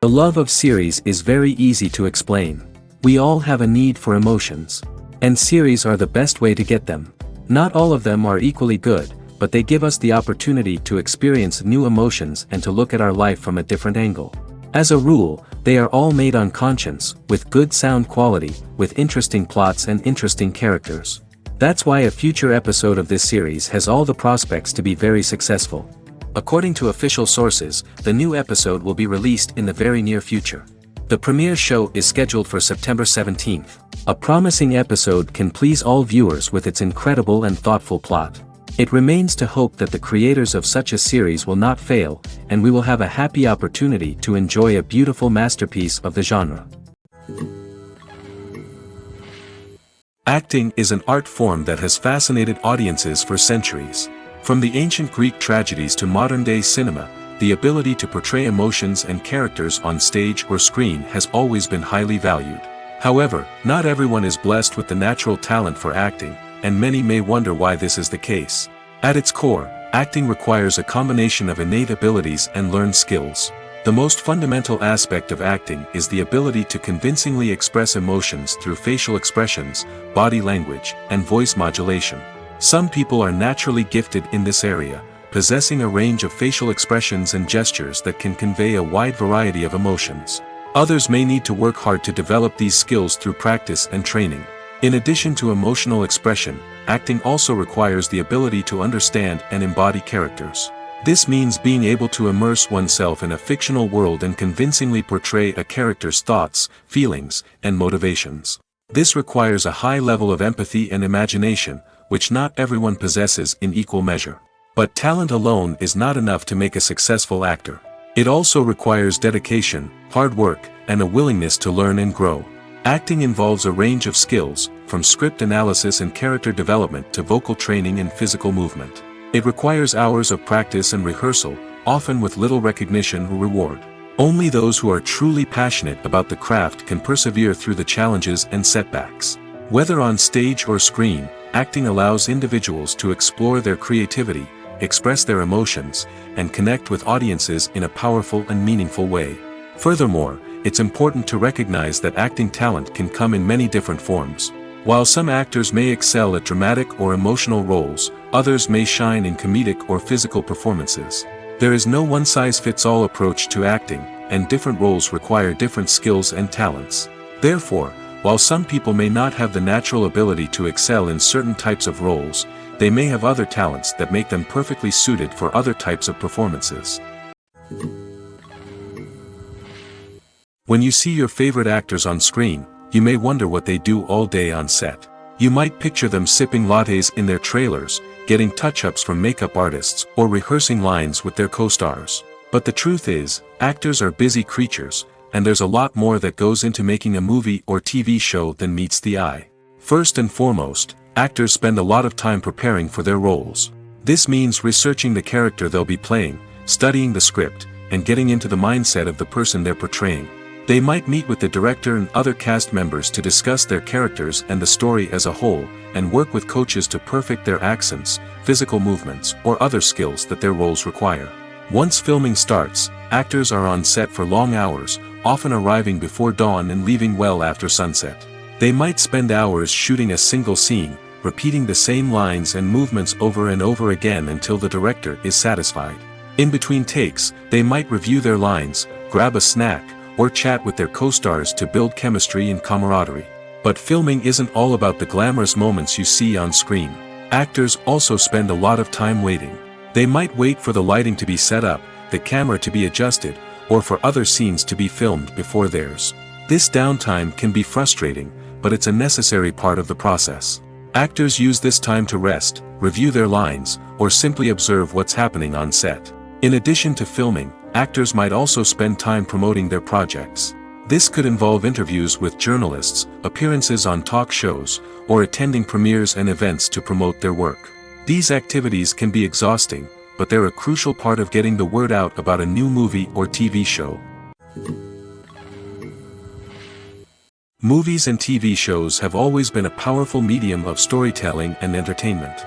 The love of series is very easy to explain. We all have a need for emotions. And series are the best way to get them. Not all of them are equally good, but they give us the opportunity to experience new emotions and to look at our life from a different angle. As a rule, they are all made on conscience, with good sound quality, with interesting plots and interesting characters. That's why a future episode of this series has all the prospects to be very successful. According to official sources, the new episode will be released in the very near future. The premiere show is scheduled for September 17th. A promising episode can please all viewers with its incredible and thoughtful plot. It remains to hope that the creators of such a series will not fail, and we will have a happy opportunity to enjoy a beautiful masterpiece of the genre. Acting is an art form that has fascinated audiences for centuries. From the ancient Greek tragedies to modern-day cinema, the ability to portray emotions and characters on stage or screen has always been highly valued. However, not everyone is blessed with the natural talent for acting, and many may wonder why this is the case. At its core, acting requires a combination of innate abilities and learned skills. The most fundamental aspect of acting is the ability to convincingly express emotions through facial expressions, body language, and voice modulation. Some people are naturally gifted in this area, possessing a range of facial expressions and gestures that can convey a wide variety of emotions. Others may need to work hard to develop these skills through practice and training. In addition to emotional expression, acting also requires the ability to understand and embody characters. This means being able to immerse oneself in a fictional world and convincingly portray a character's thoughts, feelings, and motivations. This requires a high level of empathy and imagination, which not everyone possesses in equal measure. But talent alone is not enough to make a successful actor. It also requires dedication, hard work, and a willingness to learn and grow. Acting involves a range of skills, from script analysis and character development to vocal training and physical movement. It requires hours of practice and rehearsal, often with little recognition or reward. Only those who are truly passionate about the craft can persevere through the challenges and setbacks. Whether on stage or screen, acting allows individuals to explore their creativity, express their emotions, and connect with audiences in a powerful and meaningful way. Furthermore, it's important to recognize that acting talent can come in many different forms. While some actors may excel at dramatic or emotional roles, others may shine in comedic or physical performances. There is no one-size-fits-all approach to acting, and different roles require different skills and talents. Therefore, while some people may not have the natural ability to excel in certain types of roles, they may have other talents that make them perfectly suited for other types of performances. When you see your favorite actors on screen, you may wonder what they do all day on set. You might picture them sipping lattes in their trailers, getting touch-ups from makeup artists, or rehearsing lines with their co-stars. But the truth is, actors are busy creatures, and there's a lot more that goes into making a movie or TV show than meets the eye. First and foremost, actors spend a lot of time preparing for their roles. This means researching the character they'll be playing, studying the script, and getting into the mindset of the person they're portraying. They might meet with the director and other cast members to discuss their characters and the story as a whole, and work with coaches to perfect their accents, physical movements, or other skills that their roles require. Once filming starts, actors are on set for long hours, often arriving before dawn and leaving well after sunset. They might spend hours shooting a single scene, repeating the same lines and movements over and over again until the director is satisfied. In between takes, they might review their lines, grab a snack, or chat with their co-stars to build chemistry and camaraderie. But filming isn't all about the glamorous moments you see on screen. Actors also spend a lot of time waiting. They might wait for the lighting to be set up, the camera to be adjusted, or for other scenes to be filmed before theirs. This downtime can be frustrating, but it's a necessary part of the process. Actors use this time to rest, review their lines, or simply observe what's happening on set. In addition to filming, actors might also spend time promoting their projects. This could involve interviews with journalists, appearances on talk shows, or attending premieres and events to promote their work. These activities can be exhausting, but they're a crucial part of getting the word out about a new movie or TV show. Movies and TV shows have always been a powerful medium of storytelling and entertainment.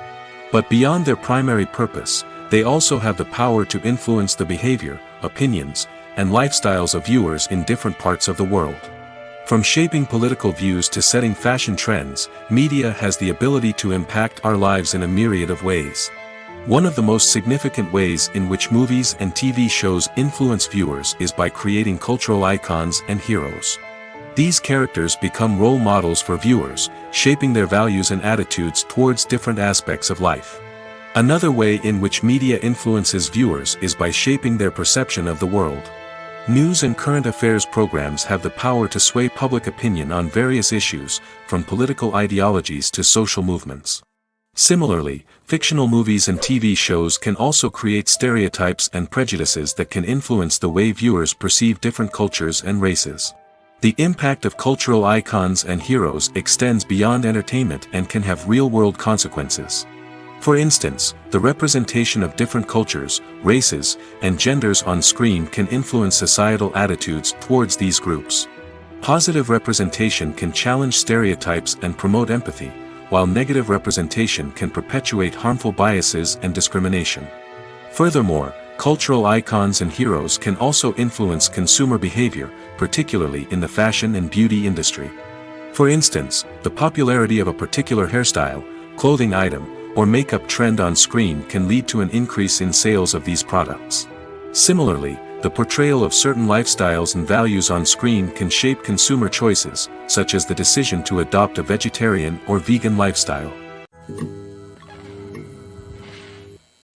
But beyond their primary purpose, they also have the power to influence the behavior, opinions, and lifestyles of viewers in different parts of the world. From shaping political views to setting fashion trends, media has the ability to impact our lives in a myriad of ways. One of the most significant ways in which movies and TV shows influence viewers is by creating cultural icons and heroes. These characters become role models for viewers, shaping their values and attitudes towards different aspects of life. Another way in which media influences viewers is by shaping their perception of the world. News and current affairs programs have the power to sway public opinion on various issues, from political ideologies to social movements. Similarly, fictional movies and TV shows can also create stereotypes and prejudices that can influence the way viewers perceive different cultures and races. The impact of cultural icons and heroes extends beyond entertainment and can have real-world consequences. For instance, the representation of different cultures, races, and genders on screen can influence societal attitudes towards these groups. Positive representation can challenge stereotypes and promote empathy, while negative representation can perpetuate harmful biases and discrimination. Furthermore, cultural icons and heroes can also influence consumer behavior, particularly in the fashion and beauty industry. For instance, the popularity of a particular hairstyle, clothing item, or makeup trend on screen can lead to an increase in sales of these products. Similarly, the portrayal of certain lifestyles and values on screen can shape consumer choices, such as the decision to adopt a vegetarian or vegan lifestyle.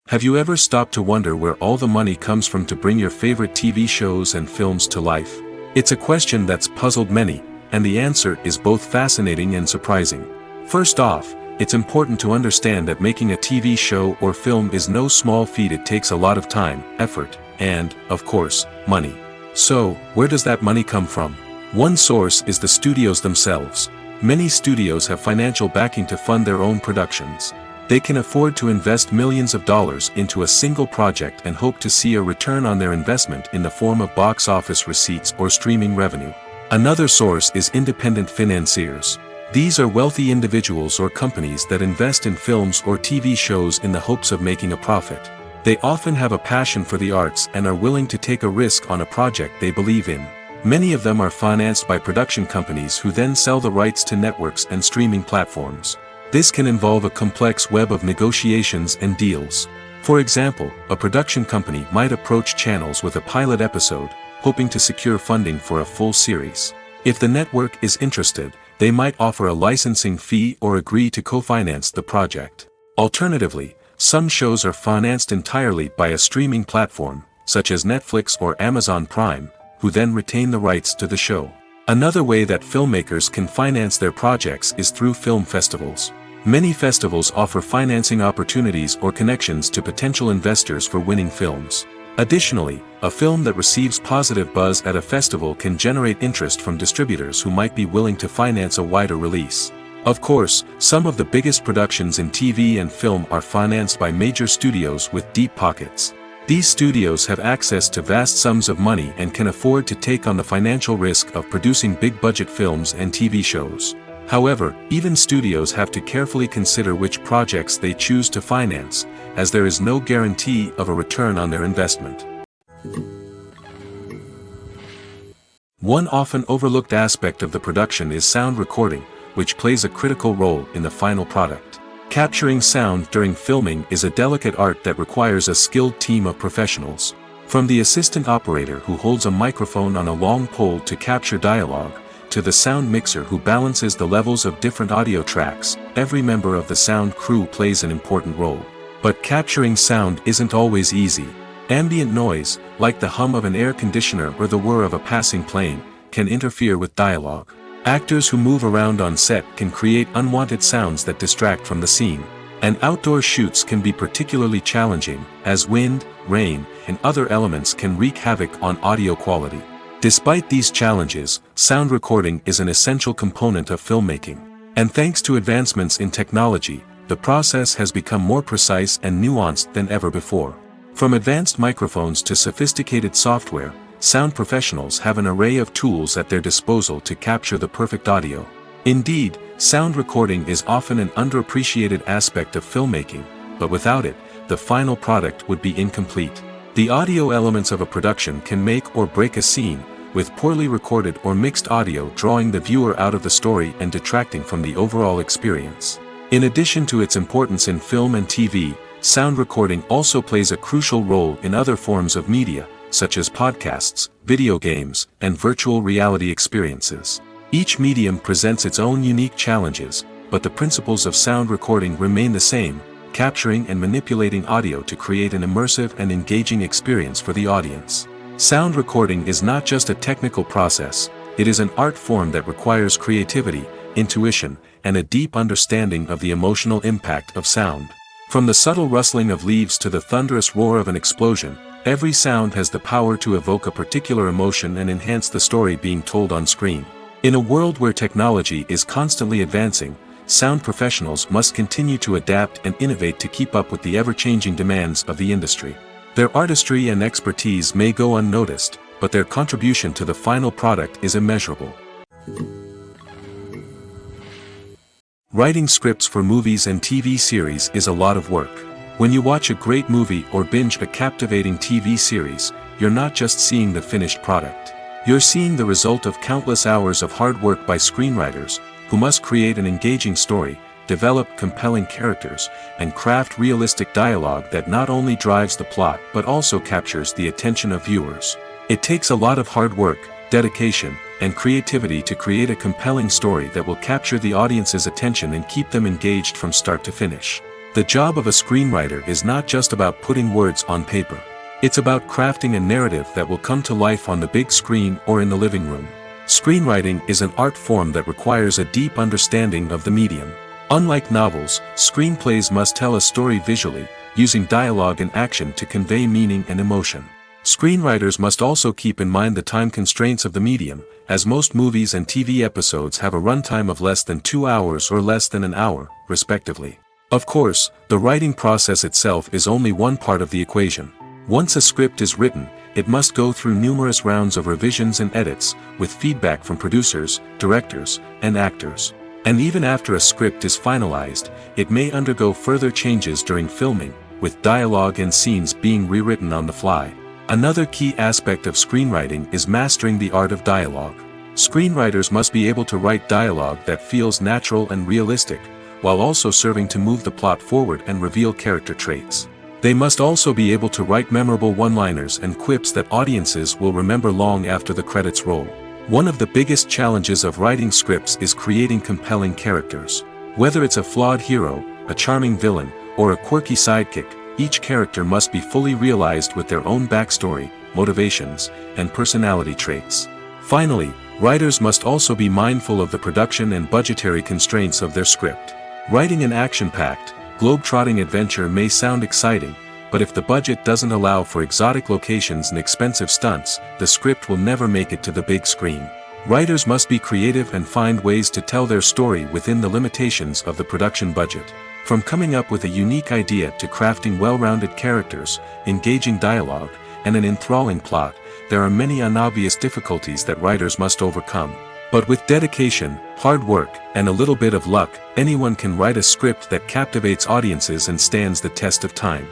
Have you ever stopped to wonder where all the money comes from to bring your favorite TV shows and films to life? It's a question that's puzzled many, and the answer is both fascinating and surprising. First off, it's important to understand that making a TV show or film is no small feat. It takes a lot of time, effort, and, of course, money. So, where does that money come from? One source is the studios themselves. Many studios have financial backing to fund their own productions. They can afford to invest millions of dollars into a single project and hope to see a return on their investment in the form of box office receipts or streaming revenue. Another source is independent financiers. These are wealthy individuals or companies that invest in films or TV shows in the hopes of making a profit. They often have a passion for the arts and are willing to take a risk on a project they believe in. Many of them are financed by production companies who then sell the rights to networks and streaming platforms. This can involve a complex web of negotiations and deals. For example, a production company might approach channels with a pilot episode, hoping to secure funding for a full series. If the network is interested, they might offer a licensing fee or agree to co-finance the project. Alternatively, some shows are financed entirely by a streaming platform, such as Netflix or Amazon Prime, who then retain the rights to the show. Another way that filmmakers can finance their projects is through film festivals. Many festivals offer financing opportunities or connections to potential investors for winning films. Additionally, a film that receives positive buzz at a festival can generate interest from distributors who might be willing to finance a wider release. Of course, some of the biggest productions in TV and film are financed by major studios with deep pockets. These studios have access to vast sums of money and can afford to take on the financial risk of producing big-budget films and TV shows. However, even studios have to carefully consider which projects they choose to finance, as there is no guarantee of a return on their investment. One often overlooked aspect of the production is sound recording, which plays a critical role in the final product. Capturing sound during filming is a delicate art that requires a skilled team of professionals. From the assistant operator who holds a microphone on a long pole to capture dialogue, to the sound mixer who balances the levels of different audio tracks, every member of the sound crew plays an important role. But capturing sound isn't always easy. Ambient noise, like the hum of an air conditioner or the whir of a passing plane, can interfere with dialogue. Actors who move around on set can create unwanted sounds that distract from the scene. And outdoor shoots can be particularly challenging, as wind, rain, and other elements can wreak havoc on audio quality. Despite these challenges, sound recording is an essential component of filmmaking. And thanks to advancements in technology, the process has become more precise and nuanced than ever before. From advanced microphones to sophisticated software, sound professionals have an array of tools at their disposal to capture the perfect audio. Indeed, sound recording is often an underappreciated aspect of filmmaking, but without it, the final product would be incomplete. The audio elements of a production can make or break a scene, with poorly recorded or mixed audio drawing the viewer out of the story and detracting from the overall experience. In addition to its importance in film and TV, sound recording also plays a crucial role in other forms of media, such as podcasts, video games, and virtual reality experiences. Each medium presents its own unique challenges, but the principles of sound recording remain the same, capturing and manipulating audio to create an immersive and engaging experience for the audience. Sound recording is not just a technical process, it is an art form that requires creativity, intuition, and a deep understanding of the emotional impact of sound. From the subtle rustling of leaves to the thunderous roar of an explosion, every sound has the power to evoke a particular emotion and enhance the story being told on screen. In a world where technology is constantly advancing, sound professionals must continue to adapt and innovate to keep up with the ever-changing demands of the industry. Their artistry and expertise may go unnoticed, but their contribution to the final product is immeasurable. Writing scripts for movies and TV series is a lot of work. When you watch a great movie or binge a captivating TV series, you're not just seeing the finished product. You're seeing the result of countless hours of hard work by screenwriters, who must create an engaging story, develop compelling characters, and craft realistic dialogue that not only drives the plot but also captures the attention of viewers. It takes a lot of hard work, dedication, and creativity to create a compelling story that will capture the audience's attention and keep them engaged from start to finish. The job of a screenwriter is not just about putting words on paper. It's about crafting a narrative that will come to life on the big screen or in the living room. Screenwriting is an art form that requires a deep understanding of the medium. Unlike novels, screenplays must tell a story visually, using dialogue and action to convey meaning and emotion. Screenwriters must also keep in mind the time constraints of the medium, as most movies and TV episodes have a runtime of less than 2 hours or less than an hour, respectively. Of course, the writing process itself is only one part of the equation. Once a script is written, it must go through numerous rounds of revisions and edits, with feedback from producers, directors, and actors. And even after a script is finalized, it may undergo further changes during filming, with dialogue and scenes being rewritten on the fly. Another key aspect of screenwriting is mastering the art of dialogue. Screenwriters must be able to write dialogue that feels natural and realistic, while also serving to move the plot forward and reveal character traits. They must also be able to write memorable one-liners and quips that audiences will remember long after the credits roll. One of the biggest challenges of writing scripts is creating compelling characters. Whether it's a flawed hero, a charming villain, or a quirky sidekick, each character must be fully realized with their own backstory, motivations, and personality traits. Finally, writers must also be mindful of the production and budgetary constraints of their script. Writing an action-packed, globe-trotting adventure may sound exciting, but if the budget doesn't allow for exotic locations and expensive stunts, the script will never make it to the big screen. Writers must be creative and find ways to tell their story within the limitations of the production budget. From coming up with a unique idea to crafting well-rounded characters, engaging dialogue, and an enthralling plot, there are many unobvious difficulties that writers must overcome. But with dedication, hard work, and a little bit of luck, anyone can write a script that captivates audiences and stands the test of time.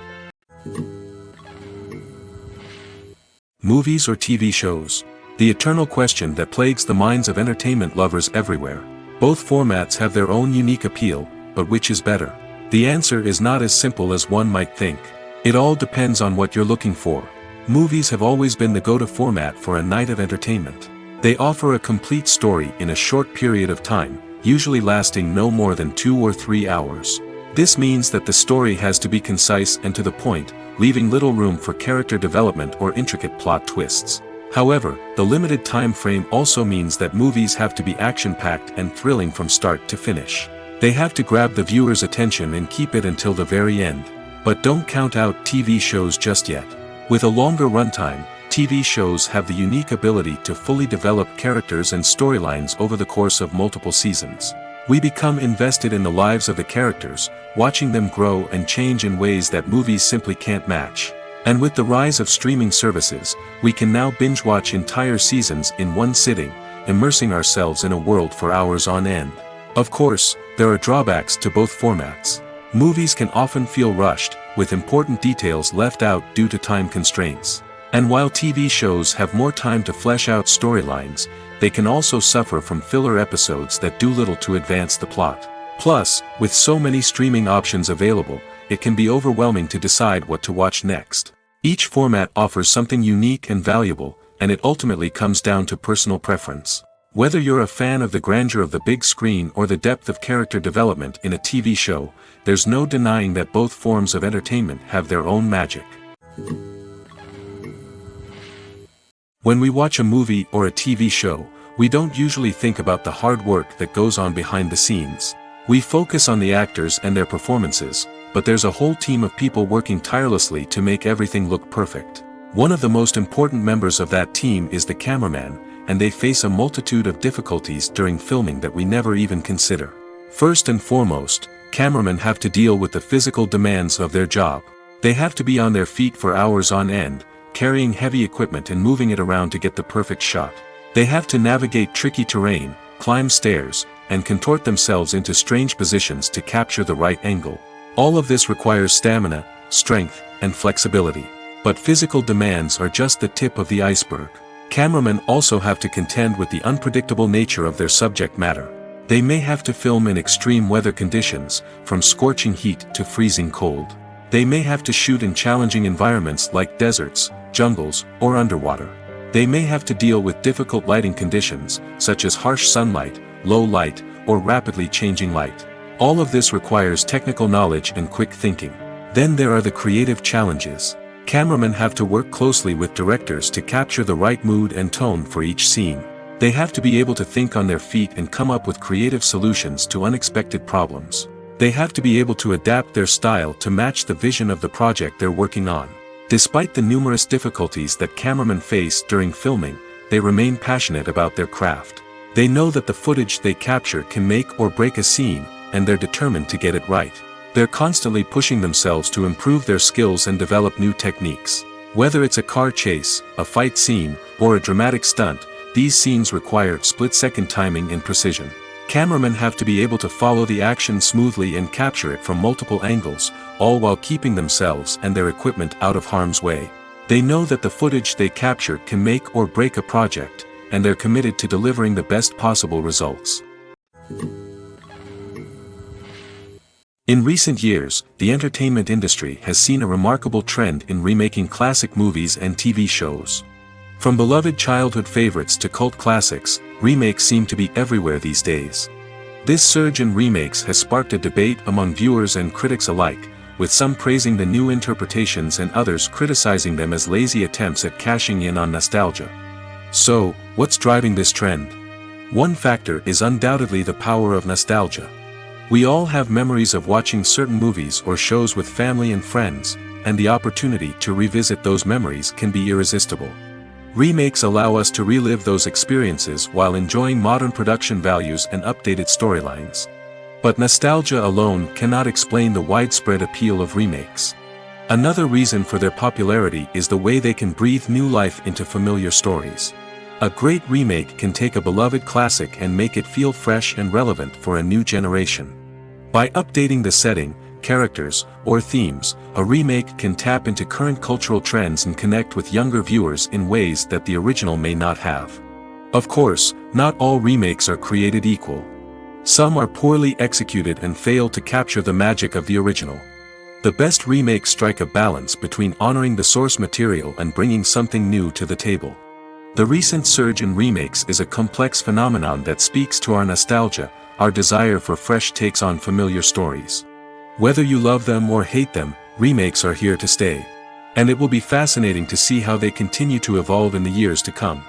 Movies or TV shows? The eternal question that plagues the minds of entertainment lovers everywhere. Both formats have their own unique appeal, but which is better? The answer is not as simple as one might think. It all depends on what you're looking for. Movies have always been the go-to format for a night of entertainment. They offer a complete story in a short period of time, usually lasting no more than 2 or 3 hours. This means that the story has to be concise and to the point, leaving little room for character development or intricate plot twists. However, the limited time frame also means that movies have to be action-packed and thrilling from start to finish. They have to grab the viewer's attention and keep it until the very end. But don't count out TV shows just yet. With a longer runtime, TV shows have the unique ability to fully develop characters and storylines over the course of multiple seasons. We become invested in the lives of the characters, watching them grow and change in ways that movies simply can't match. And with the rise of streaming services, we can now binge-watch entire seasons in one sitting, immersing ourselves in a world for hours on end. Of course, there are drawbacks to both formats. Movies can often feel rushed, with important details left out due to time constraints. And while TV shows have more time to flesh out storylines, they can also suffer from filler episodes that do little to advance the plot. Plus, with so many streaming options available, it can be overwhelming to decide what to watch next. Each format offers something unique and valuable, and it ultimately comes down to personal preference. Whether you're a fan of the grandeur of the big screen or the depth of character development in a TV show, there's no denying that both forms of entertainment have their own magic. When we watch a movie or a TV show, we don't usually think about the hard work that goes on behind the scenes. We focus on the actors and their performances, but there's a whole team of people working tirelessly to make everything look perfect. One of the most important members of that team is the cameraman, and they face a multitude of difficulties during filming that we never even consider. First and foremost, cameramen have to deal with the physical demands of their job. They have to be on their feet for hours on end, carrying heavy equipment and moving it around to get the perfect shot. They have to navigate tricky terrain, climb stairs, and contort themselves into strange positions to capture the right angle. All of this requires stamina, strength, and flexibility. But physical demands are just the tip of the iceberg. Cameramen also have to contend with the unpredictable nature of their subject matter. They may have to film in extreme weather conditions, from scorching heat to freezing cold. They may have to shoot in challenging environments like deserts, jungles, or underwater. They may have to deal with difficult lighting conditions, such as harsh sunlight, low light, or rapidly changing light. All of this requires technical knowledge and quick thinking. Then there are the creative challenges. Cameramen have to work closely with directors to capture the right mood and tone for each scene. They have to be able to think on their feet and come up with creative solutions to unexpected problems. They have to be able to adapt their style to match the vision of the project they're working on. Despite the numerous difficulties that cameramen face during filming, they remain passionate about their craft. They know that the footage they capture can make or break a scene, and they're determined to get it right. They're constantly pushing themselves to improve their skills and develop new techniques. Whether it's a car chase, a fight scene, or a dramatic stunt, these scenes require split-second timing and precision. Cameramen have to be able to follow the action smoothly and capture it from multiple angles, all while keeping themselves and their equipment out of harm's way. They know that the footage they capture can make or break a project, and they're committed to delivering the best possible results. In recent years, the entertainment industry has seen a remarkable trend in remaking classic movies and TV shows. From beloved childhood favorites to cult classics, remakes seem to be everywhere these days. This surge in remakes has sparked a debate among viewers and critics alike, with some praising the new interpretations and others criticizing them as lazy attempts at cashing in on nostalgia. So, what's driving this trend? One factor is undoubtedly the power of nostalgia. We all have memories of watching certain movies or shows with family and friends, and the opportunity to revisit those memories can be irresistible. Remakes allow us to relive those experiences while enjoying modern production values and updated storylines. But nostalgia alone cannot explain the widespread appeal of remakes. Another reason for their popularity is the way they can breathe new life into familiar stories. A great remake can take a beloved classic and make it feel fresh and relevant for a new generation. By updating the setting, characters, or themes, a remake can tap into current cultural trends and connect with younger viewers in ways that the original may not have. Of course, not all remakes are created equal. Some are poorly executed and fail to capture the magic of the original. The best remakes strike a balance between honoring the source material and bringing something new to the table. The recent surge in remakes is a complex phenomenon that speaks to our nostalgia, our desire for fresh takes on familiar stories. Whether you love them or hate them, remakes are here to stay. And it will be fascinating to see how they continue to evolve in the years to come.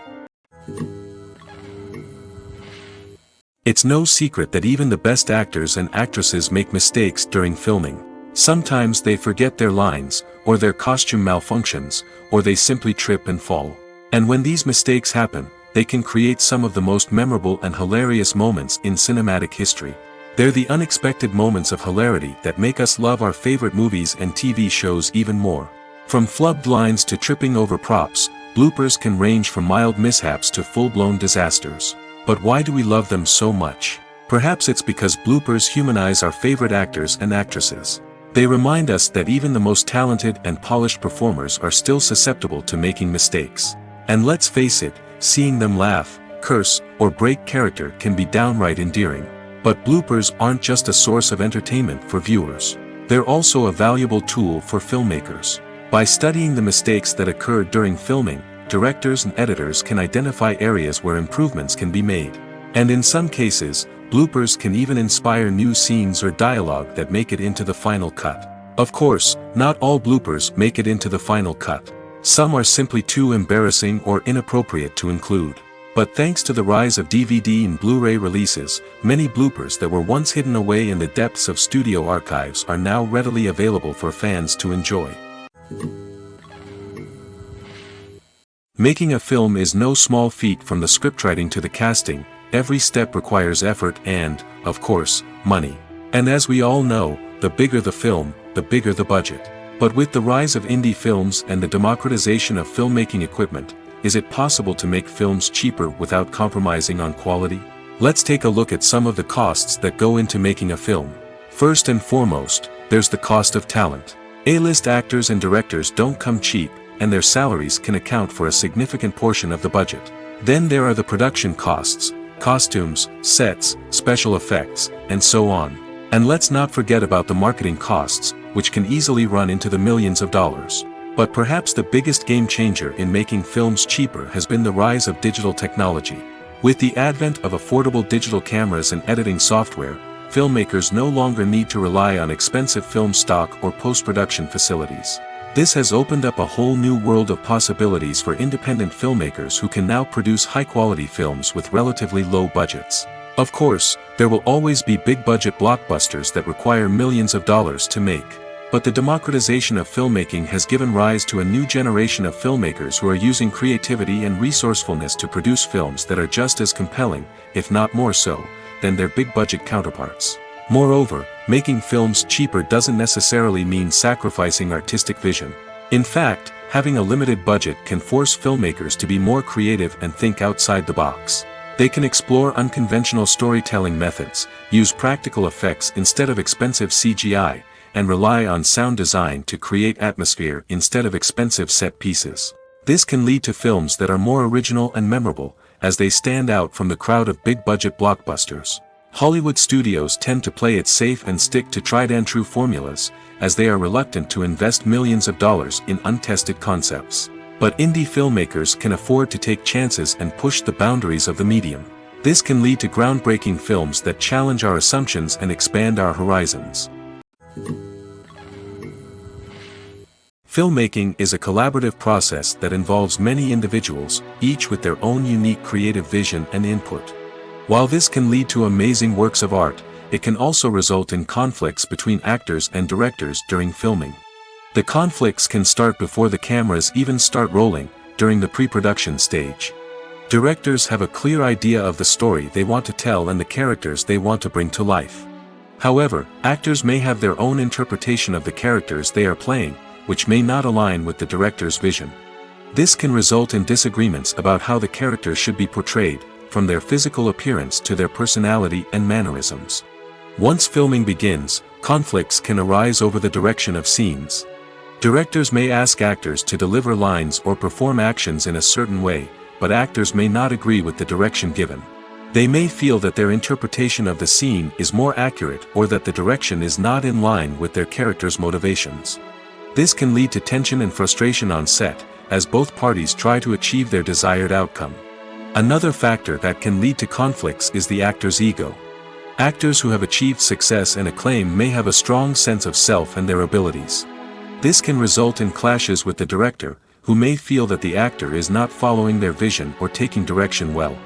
It's no secret that even the best actors and actresses make mistakes during filming. Sometimes they forget their lines, or their costume malfunctions, or they simply trip and fall. And when these mistakes happen, they can create some of the most memorable and hilarious moments in cinematic history. They're the unexpected moments of hilarity that make us love our favorite movies and TV shows even more. From flubbed lines to tripping over props, bloopers can range from mild mishaps to full-blown disasters. But why do we love them so much? Perhaps it's because bloopers humanize our favorite actors and actresses. They remind us that even the most talented and polished performers are still susceptible to making mistakes. And let's face it, seeing them laugh, curse, or break character can be downright endearing. But bloopers aren't just a source of entertainment for viewers. They're also a valuable tool for filmmakers. By studying the mistakes that occurred during filming, directors and editors can identify areas where improvements can be made. And in some cases, bloopers can even inspire new scenes or dialogue that make it into the final cut. Of course, not all bloopers make it into the final cut. Some are simply too embarrassing or inappropriate to include. But thanks to the rise of DVD and Blu-ray releases, many bloopers that were once hidden away in the depths of studio archives are now readily available for fans to enjoy. Making a film is no small feat. From the scriptwriting to the casting, every step requires effort and, of course, money. And as we all know, the bigger the film, the bigger the budget. But with the rise of indie films and the democratization of filmmaking equipment, is it possible to make films cheaper without compromising on quality? Let's take a look at some of the costs that go into making a film. First and foremost, there's the cost of talent. A-list actors and directors don't come cheap, and their salaries can account for a significant portion of the budget. Then there are the production costs, costumes, sets, special effects, and so on. And let's not forget about the marketing costs, which can easily run into the millions of dollars. But perhaps the biggest game changer in making films cheaper has been the rise of digital technology. With the advent of affordable digital cameras and editing software, filmmakers no longer need to rely on expensive film stock or post-production facilities. This has opened up a whole new world of possibilities for independent filmmakers who can now produce high-quality films with relatively low budgets. Of course, there will always be big-budget blockbusters that require millions of dollars to make. But the democratization of filmmaking has given rise to a new generation of filmmakers who are using creativity and resourcefulness to produce films that are just as compelling, if not more so, than their big-budget counterparts. Moreover, making films cheaper doesn't necessarily mean sacrificing artistic vision. In fact, having a limited budget can force filmmakers to be more creative and think outside the box. They can explore unconventional storytelling methods, use practical effects instead of expensive CGI, and rely on sound design to create atmosphere instead of expensive set pieces. This can lead to films that are more original and memorable, as they stand out from the crowd of big-budget blockbusters. Hollywood studios tend to play it safe and stick to tried-and-true formulas, as they are reluctant to invest millions of dollars in untested concepts. But indie filmmakers can afford to take chances and push the boundaries of the medium. This can lead to groundbreaking films that challenge our assumptions and expand our horizons. Filmmaking is a collaborative process that involves many individuals, each with their own unique creative vision and input. While this can lead to amazing works of art, it can also result in conflicts between actors and directors during filming. The conflicts can start before the cameras even start rolling, during the pre-production stage. Directors have a clear idea of the story they want to tell and the characters they want to bring to life. However, actors may have their own interpretation of the characters they are playing, which may not align with the director's vision. This can result in disagreements about how the characters should be portrayed, from their physical appearance to their personality and mannerisms. Once filming begins, conflicts can arise over the direction of scenes. Directors may ask actors to deliver lines or perform actions in a certain way, but actors may not agree with the direction given. They may feel that their interpretation of the scene is more accurate or that the direction is not in line with their character's motivations. This can lead to tension and frustration on set, as both parties try to achieve their desired outcome. Another factor that can lead to conflicts is the actor's ego. Actors who have achieved success and acclaim may have a strong sense of self and their abilities. This can result in clashes with the director, who may feel that the actor is not following their vision or taking direction well.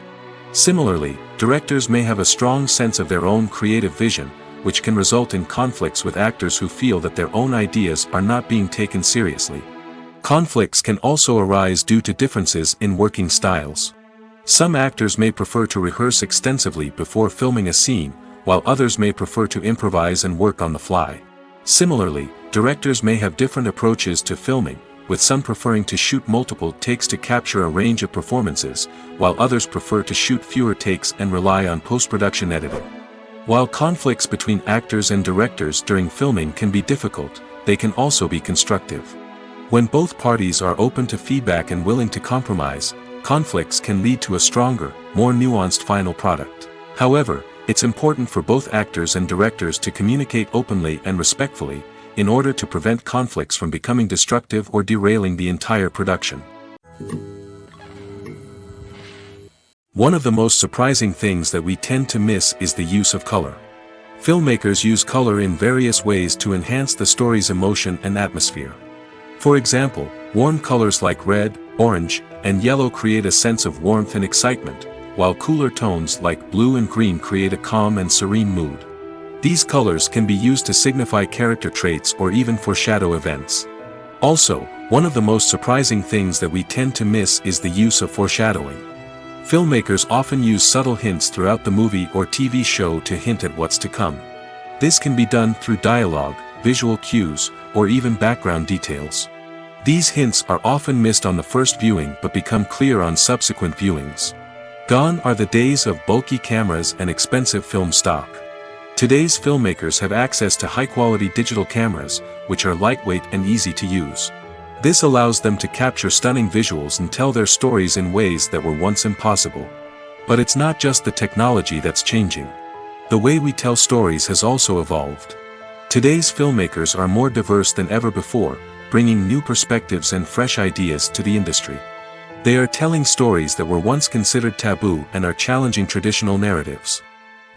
Similarly, directors may have a strong sense of their own creative vision, which can result in conflicts with actors who feel that their own ideas are not being taken seriously. Conflicts can also arise due to differences in working styles. Some actors may prefer to rehearse extensively before filming a scene, while others may prefer to improvise and work on the fly. Similarly, directors may have different approaches to filming, with some preferring to shoot multiple takes to capture a range of performances, while others prefer to shoot fewer takes and rely on post-production editing. While conflicts between actors and directors during filming can be difficult, they can also be constructive. When both parties are open to feedback and willing to compromise, conflicts can lead to a stronger, more nuanced final product. However, it's important for both actors and directors to communicate openly and respectfully, in order to prevent conflicts from becoming destructive or derailing the entire production. One of the most surprising things that we tend to miss is the use of color. Filmmakers use color in various ways to enhance the story's emotion and atmosphere. For example, warm colors like red, orange, and yellow create a sense of warmth and excitement, while cooler tones like blue and green create a calm and serene mood. These colors can be used to signify character traits or even foreshadow events. Also, one of the most surprising things that we tend to miss is the use of foreshadowing. Filmmakers often use subtle hints throughout the movie or TV show to hint at what's to come. This can be done through dialogue, visual cues, or even background details. These hints are often missed on the first viewing but become clear on subsequent viewings. Gone are the days of bulky cameras and expensive film stock. Today's filmmakers have access to high-quality digital cameras, which are lightweight and easy to use. This allows them to capture stunning visuals and tell their stories in ways that were once impossible. But it's not just the technology that's changing. The way we tell stories has also evolved. Today's filmmakers are more diverse than ever before, bringing new perspectives and fresh ideas to the industry. They are telling stories that were once considered taboo and are challenging traditional narratives.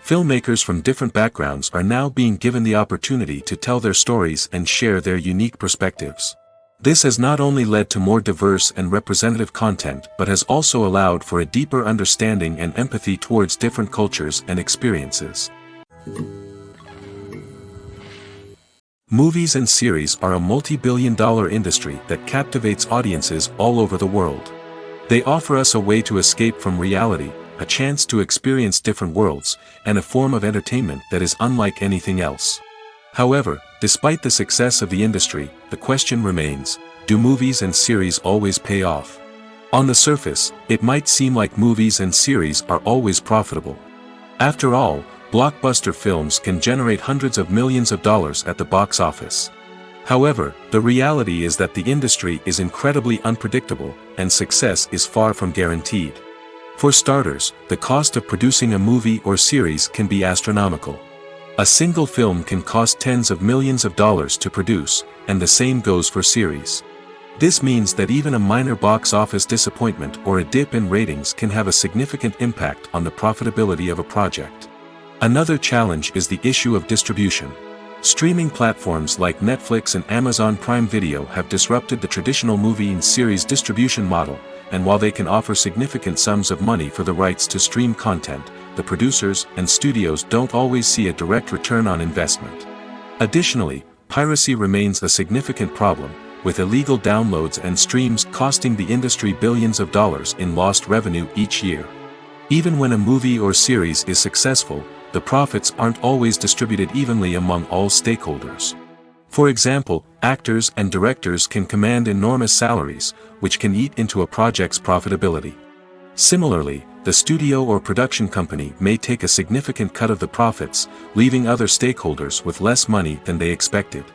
Filmmakers from different backgrounds are now being given the opportunity to tell their stories and share their unique perspectives. This has not only led to more diverse and representative content but has also allowed for a deeper understanding and empathy towards different cultures and experiences. Movies and series are a multi-billion-dollar industry that captivates audiences all over the world. They offer us a way to escape from reality, a chance to experience different worlds, and a form of entertainment that is unlike anything else. However, despite the success of the industry, the question remains, do movies and series always pay off? On the surface, it might seem like movies and series are always profitable. After all, blockbuster films can generate hundreds of millions of dollars at the box office. However, the reality is that the industry is incredibly unpredictable, and success is far from guaranteed. For starters, the cost of producing a movie or series can be astronomical. A single film can cost tens of millions of dollars to produce, and the same goes for series. This means that even a minor box office disappointment or a dip in ratings can have a significant impact on the profitability of a project. Another challenge is the issue of distribution. Streaming platforms like Netflix and Amazon Prime Video have disrupted the traditional movie and series distribution model, and while they can offer significant sums of money for the rights to stream content, the producers and studios don't always see a direct return on investment. Additionally, piracy remains a significant problem, with illegal downloads and streams costing the industry billions of dollars in lost revenue each year. Even when a movie or series is successful, the profits aren't always distributed evenly among all stakeholders. For example, actors and directors can command enormous salaries, which can eat into a project's profitability. Similarly, the studio or production company may take a significant cut of the profits, leaving other stakeholders with less money than they expected.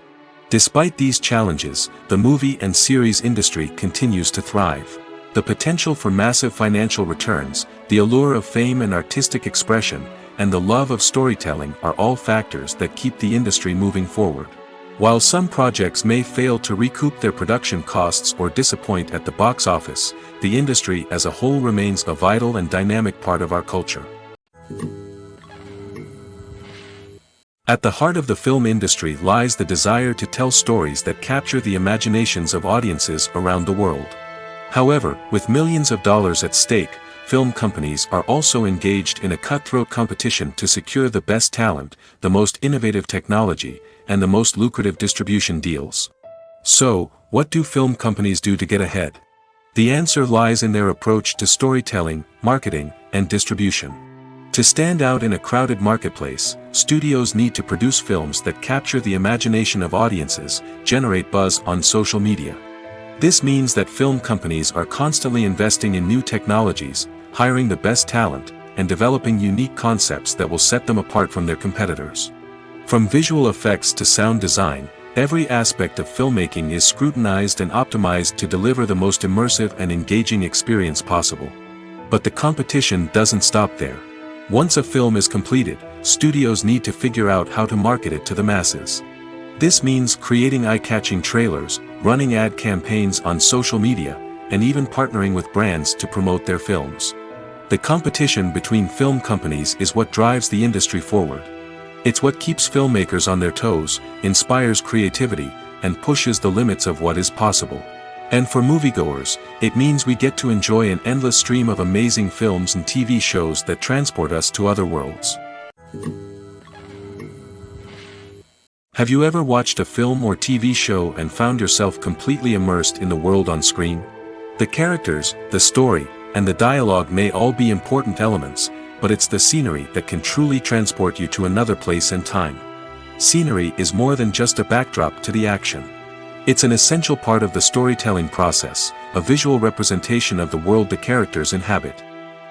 Despite these challenges, the movie and series industry continues to thrive. The potential for massive financial returns, the allure of fame and artistic expression, and the love of storytelling are all factors that keep the industry moving forward. While some projects may fail to recoup their production costs or disappoint at the box office, the industry as a whole remains a vital and dynamic part of our culture. At the heart of the film industry lies the desire to tell stories that capture the imaginations of audiences around the world. However, with millions of dollars at stake, film companies are also engaged in a cutthroat competition to secure the best talent, the most innovative technology, and the most lucrative distribution deals. So, what do film companies do to get ahead? The answer lies in their approach to storytelling, marketing, and distribution. To stand out in a crowded marketplace, studios need to produce films that capture the imagination of audiences, generate buzz on social media. This means that film companies are constantly investing in new technologies, hiring the best talent, and developing unique concepts that will set them apart from their competitors. From visual effects to sound design, every aspect of filmmaking is scrutinized and optimized to deliver the most immersive and engaging experience possible. But the competition doesn't stop there. Once a film is completed, studios need to figure out how to market it to the masses. This means creating eye-catching trailers, running ad campaigns on social media, and even partnering with brands to promote their films. The competition between film companies is what drives the industry forward. It's what keeps filmmakers on their toes, inspires creativity, and pushes the limits of what is possible. And for moviegoers, it means we get to enjoy an endless stream of amazing films and TV shows that transport us to other worlds. Have you ever watched a film or TV show and found yourself completely immersed in the world on screen? The characters, the story, and the dialogue may all be important elements, but it's the scenery that can truly transport you to another place and time. Scenery is more than just a backdrop to the action. It's an essential part of the storytelling process, a visual representation of the world the characters inhabit.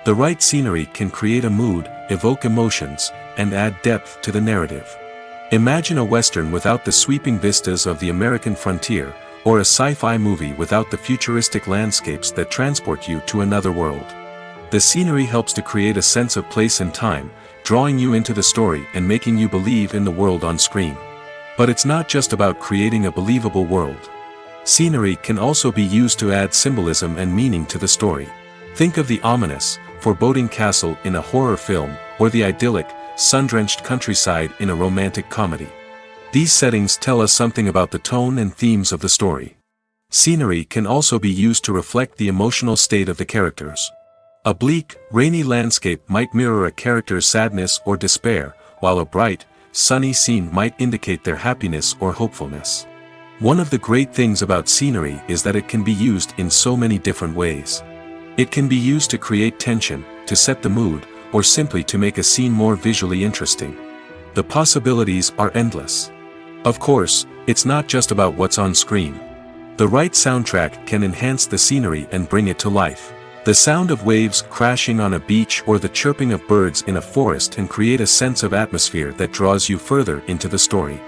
The right scenery can create a mood, evoke emotions, and add depth to the narrative. Imagine a Western without the sweeping vistas of the American frontier, or a sci-fi movie without the futuristic landscapes that transport you to another world. The scenery helps to create a sense of place and time, drawing you into the story and making you believe in the world on screen. But it's not just about creating a believable world. Scenery can also be used to add symbolism and meaning to the story. Think of the ominous, foreboding castle in a horror film, or the idyllic, sun-drenched countryside in a romantic comedy. These settings tell us something about the tone and themes of the story. Scenery can also be used to reflect the emotional state of the characters. A bleak, rainy landscape might mirror a character's sadness or despair, while a bright, sunny scene might indicate their happiness or hopefulness. One of the great things about scenery is that it can be used in so many different ways. It can be used to create tension, to set the mood, or simply to make a scene more visually interesting. The possibilities are endless. Of course, it's not just about what's on screen. The right soundtrack can enhance the scenery and bring it to life. The sound of waves crashing on a beach or the chirping of birds in a forest can create a sense of atmosphere that draws you further into the story.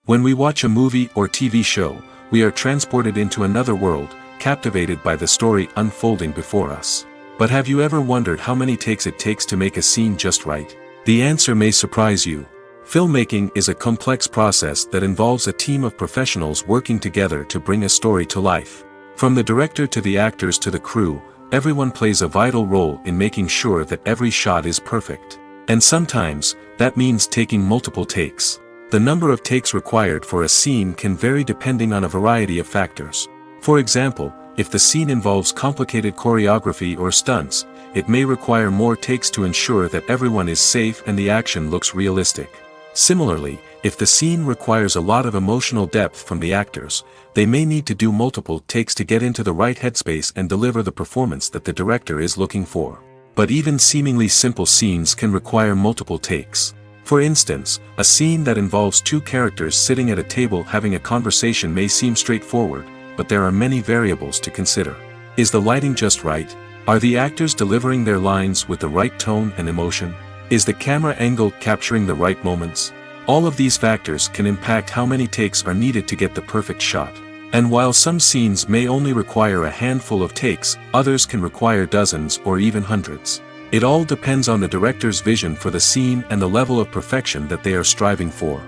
When we watch a movie or TV show, we are transported into another world, captivated by the story unfolding before us. But have you ever wondered how many takes it takes to make a scene just right? The answer may surprise you. Filmmaking is a complex process that involves a team of professionals working together to bring a story to life. From the director to the actors to the crew, everyone plays a vital role in making sure that every shot is perfect. And sometimes, that means taking multiple takes. The number of takes required for a scene can vary depending on a variety of factors. For example, if the scene involves complicated choreography or stunts, it may require more takes to ensure that everyone is safe and the action looks realistic. Similarly, if the scene requires a lot of emotional depth from the actors, they may need to do multiple takes to get into the right headspace and deliver the performance that the director is looking for. But even seemingly simple scenes can require multiple takes. For instance, a scene that involves two characters sitting at a table having a conversation may seem straightforward, but there are many variables to consider. Is the lighting just right? Are the actors delivering their lines with the right tone and emotion? Is the camera angle capturing the right moments? All of these factors can impact how many takes are needed to get the perfect shot. And while some scenes may only require a handful of takes, others can require dozens or even hundreds. It all depends on the director's vision for the scene and the level of perfection that they are striving for.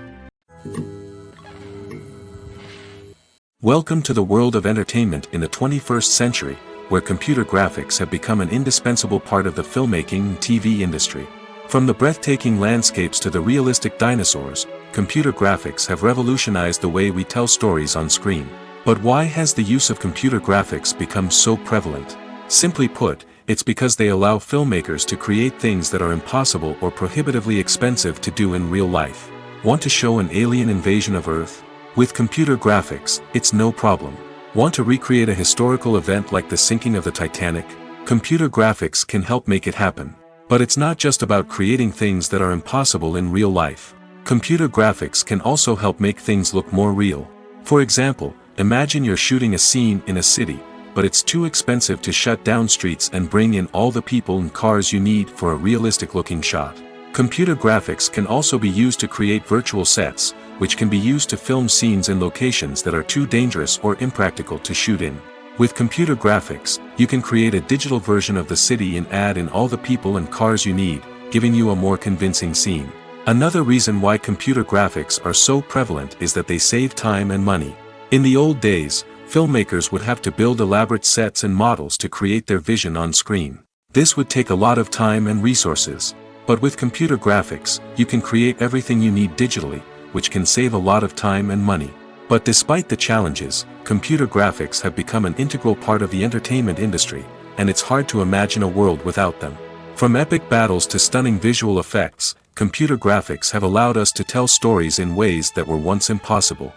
Welcome to the world of entertainment in the 21st century, where computer graphics have become an indispensable part of the filmmaking and TV industry. From the breathtaking landscapes to the realistic dinosaurs, computer graphics have revolutionized the way we tell stories on screen. But why has the use of computer graphics become so prevalent? Simply put, it's because they allow filmmakers to create things that are impossible or prohibitively expensive to do in real life. Want to show an alien invasion of Earth? With computer graphics, it's no problem. Want to recreate a historical event like the sinking of the Titanic? Computer graphics can help make it happen. But it's not just about creating things that are impossible in real life. Computer graphics can also help make things look more real. For example, imagine you're shooting a scene in a city, but it's too expensive to shut down streets and bring in all the people and cars you need for a realistic-looking shot. Computer graphics can also be used to create virtual sets, which can be used to film scenes in locations that are too dangerous or impractical to shoot in. With computer graphics, you can create a digital version of the city and add in all the people and cars you need, giving you a more convincing scene. Another reason why computer graphics are so prevalent is that they save time and money. In the old days, filmmakers would have to build elaborate sets and models to create their vision on screen. This would take a lot of time and resources. But with computer graphics, you can create everything you need digitally, which can save a lot of time and money. But despite the challenges, computer graphics have become an integral part of the entertainment industry, and it's hard to imagine a world without them. From epic battles to stunning visual effects, computer graphics have allowed us to tell stories in ways that were once impossible.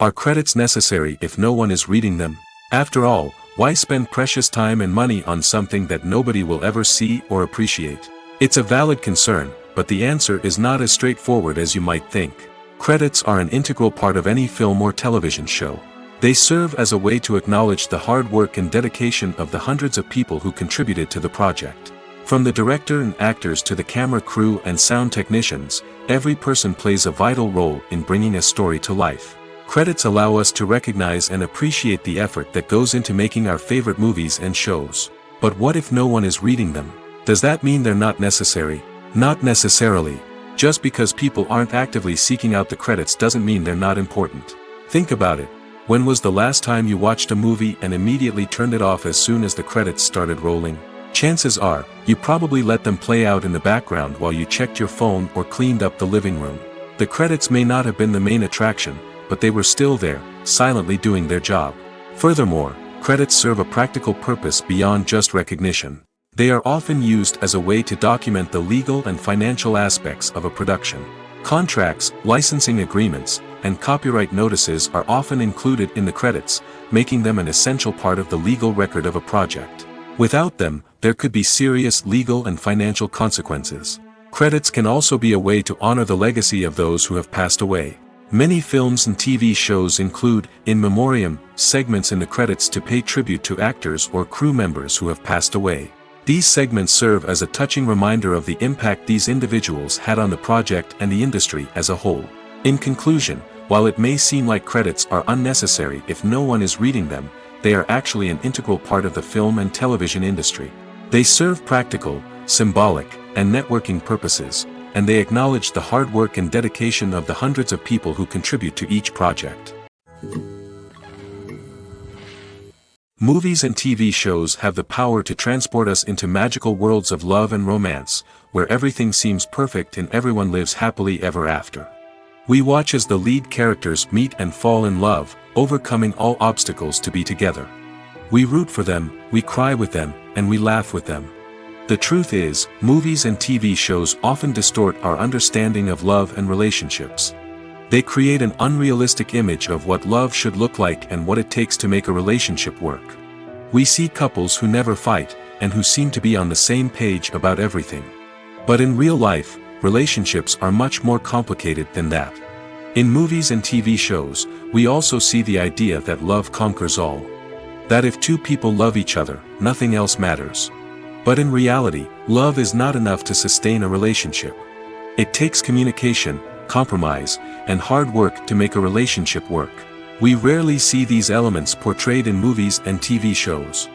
Are credits necessary if no one is reading them? After all, why spend precious time and money on something that nobody will ever see or appreciate? It's a valid concern, but the answer is not as straightforward as you might think. Credits are an integral part of any film or television show. They serve as a way to acknowledge the hard work and dedication of the hundreds of people who contributed to the project. From the director and actors to the camera crew and sound technicians, every person plays a vital role in bringing a story to life. Credits allow us to recognize and appreciate the effort that goes into making our favorite movies and shows. But what if no one is reading them? Does that mean they're not necessary? Not necessarily. Just because people aren't actively seeking out the credits doesn't mean they're not important. Think about it. When was the last time you watched a movie and immediately turned it off as soon as the credits started rolling? Chances are, you probably let them play out in the background while you checked your phone or cleaned up the living room. The credits may not have been the main attraction, but they were still there, silently doing their job. Furthermore, credits serve a practical purpose beyond just recognition. They are often used as a way to document the legal and financial aspects of a production. Contracts, licensing agreements, and copyright notices are often included in the credits, making them an essential part of the legal record of a project. Without them, there could be serious legal and financial consequences. Credits can also be a way to honor the legacy of those who have passed away. Many films and TV shows include, in memoriam, segments in the credits to pay tribute to actors or crew members who have passed away. These segments serve as a touching reminder of the impact these individuals had on the project and the industry as a whole. In conclusion, while it may seem like credits are unnecessary if no one is reading them, they are actually an integral part of the film and television industry. They serve practical, symbolic, and networking purposes, and they acknowledge the hard work and dedication of the hundreds of people who contribute to each project. Movies and TV shows have the power to transport us into magical worlds of love and romance, where everything seems perfect and everyone lives happily ever after. We watch as the lead characters meet and fall in love, overcoming all obstacles to be together. We root for them, we cry with them, and we laugh with them. The truth is, movies and TV shows often distort our understanding of love and relationships. They create an unrealistic image of what love should look like and what it takes to make a relationship work. We see couples who never fight, and who seem to be on the same page about everything. But in real life, relationships are much more complicated than that. In movies and TV shows, we also see the idea that love conquers all. That if two people love each other, nothing else matters. But in reality, love is not enough to sustain a relationship. It takes communication, compromise, and hard work to make a relationship work. We rarely see these elements portrayed in movies and TV shows.